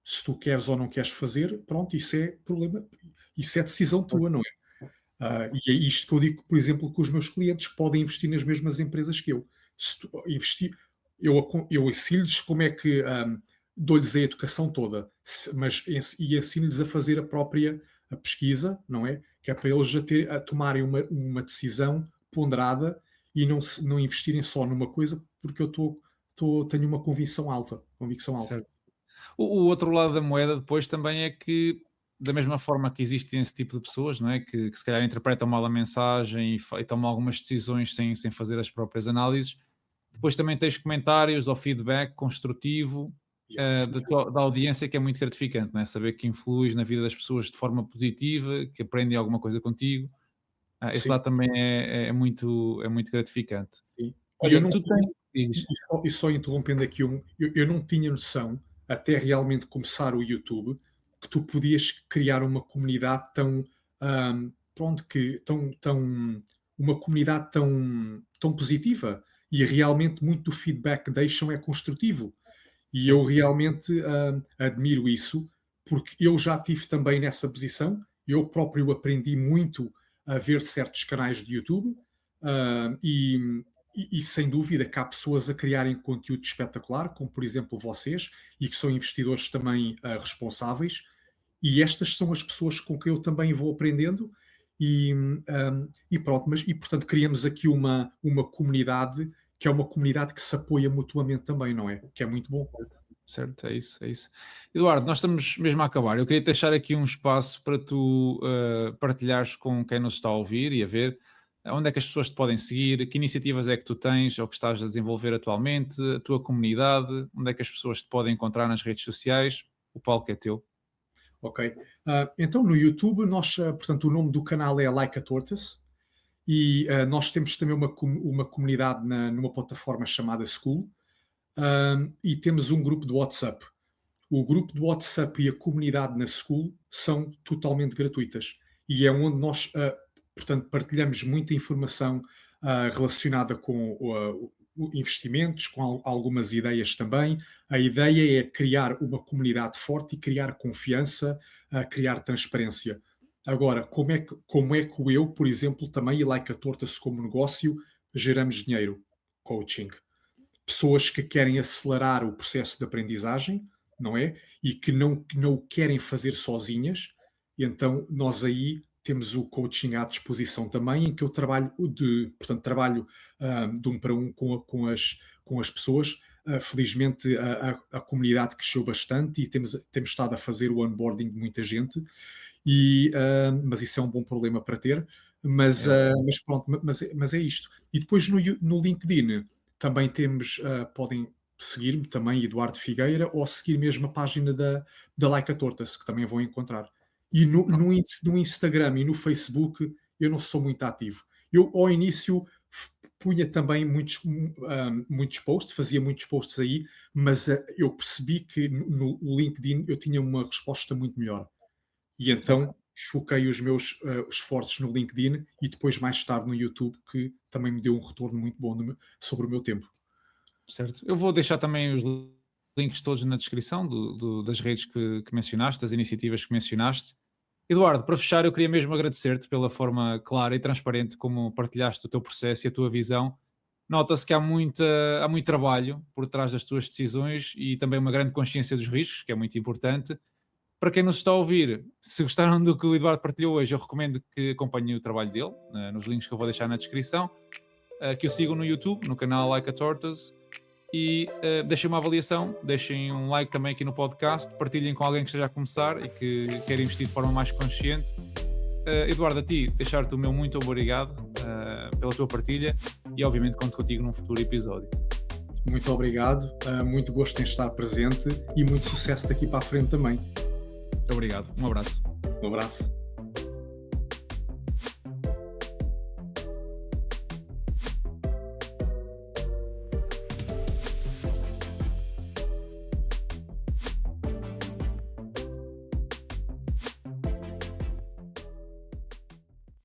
Speaker 2: se tu queres ou não queres fazer, pronto, isso é problema, isso é decisão tua, não é? E é isto que eu digo, por exemplo, com os meus clientes que podem investir nas mesmas empresas que eu. Se tu investir, eu ensino-lhes como é que dou-lhes a educação toda, e ensino-lhes a fazer a própria a pesquisa, não é? Que é para eles a tomarem uma decisão ponderada e não investirem só numa coisa porque tenho uma convicção alta.
Speaker 1: certo. O outro lado da moeda depois também é que, da mesma forma que existem esse tipo de pessoas, não é? Que se calhar interpretam mal a mensagem e tomam algumas decisões sem fazer as próprias análises, depois também tens comentários ou feedback construtivo
Speaker 2: Yeah, sim,
Speaker 1: da audiência que é muito gratificante, não é? Saber que influis na vida das pessoas de forma positiva, que aprendem alguma coisa contigo. Esse
Speaker 2: sim,
Speaker 1: lado também é muito gratificante.
Speaker 2: sim. E eu
Speaker 1: Olha,
Speaker 2: não
Speaker 1: tu
Speaker 2: tinha,
Speaker 1: tens. Dizes.
Speaker 2: e só interrompendo aqui eu não tinha noção, até realmente começar o YouTube, que tu podias criar uma comunidade pronto, uma comunidade tão positiva e realmente muito do feedback que deixam é construtivo. E eu
Speaker 1: Certo,
Speaker 2: realmente admiro isso, porque eu já tive também nessa posição, eu próprio aprendi muito a ver certos canais de YouTube, ah, e, e sem dúvida que há pessoas a criarem conteúdo espetacular, como por exemplo vocês, e que são investidores também responsáveis, e estas são as pessoas com que eu também vou aprendendo, e pronto, e portanto criamos aqui uma comunidade que é uma comunidade que se apoia mutuamente também, não é? Que é muito bom.
Speaker 1: certo, é isso, é isso. Eduardo, nós estamos mesmo a acabar. Eu queria deixar aqui um espaço para tu partilhares com quem nos está a ouvir e a ver onde é que as pessoas te podem seguir, que iniciativas é que tu tens ou que estás a desenvolver atualmente, a tua comunidade, onde é que as pessoas te podem encontrar nas redes sociais. O palco é teu.
Speaker 2: Ok. Então no YouTube, portanto, o nome do canal é Like a Tortoise e nós temos também uma comunidade numa plataforma chamada School, e temos um grupo de WhatsApp. O grupo de WhatsApp e a comunidade na School são totalmente gratuitas e é onde nós, portanto, partilhamos muita informação relacionada com investimentos, com algumas ideias também. A ideia é criar uma comunidade forte e criar confiança, criar transparência. Agora, como é que eu, por exemplo, também, e Like a Tortas como negócio, geramos dinheiro? Coaching. Pessoas que querem acelerar o processo de aprendizagem, não é? E que não o querem fazer sozinhas. E então nós aí temos o coaching à disposição também, em que eu trabalho de um para um com as pessoas. Felizmente a comunidade cresceu bastante e temos estado a fazer o onboarding de muita gente, mas isso é um bom problema para ter. Mas,
Speaker 1: É.
Speaker 2: mas pronto, mas é isto. E depois no LinkedIn Também temos, podem seguir-me também, Eduardo Figueira, ou seguir mesmo a página da Like a Tortas, que também vão encontrar. E no Instagram e no Facebook eu não sou muito ativo. Eu, ao início, punha também muitos posts, fazia muitos posts aí, mas eu percebi que no LinkedIn eu tinha uma resposta muito melhor. E
Speaker 1: Ok.
Speaker 2: então foquei os meus esforços no LinkedIn e depois mais tarde no YouTube, que também me deu um retorno muito bom sobre o meu tempo.
Speaker 1: Certo. Eu vou deixar também os links todos na descrição das redes que mencionaste, das iniciativas que mencionaste. Eduardo, para fechar, eu queria mesmo agradecer-te pela forma clara e transparente como partilhaste o teu processo e a tua visão. Nota-se que há muito trabalho por trás das tuas decisões e também uma grande consciência dos riscos, que é muito importante. Para quem nos está a ouvir, se gostaram do que o Eduardo partilhou hoje, eu recomendo que acompanhem o trabalho dele, nos links que eu vou deixar na descrição, que o sigam no YouTube, no canal Like a Tortoise, e deixem uma avaliação, deixem um like também aqui no podcast, partilhem com alguém que esteja a começar e que quer investir de forma mais consciente. Eduardo, a ti, deixar-te o meu muito obrigado pela tua partilha e obviamente conto contigo num futuro episódio.
Speaker 2: Muito obrigado, muito gosto em estar presente e muito sucesso daqui para a frente também.
Speaker 1: Muito obrigado, um abraço.
Speaker 2: Um abraço.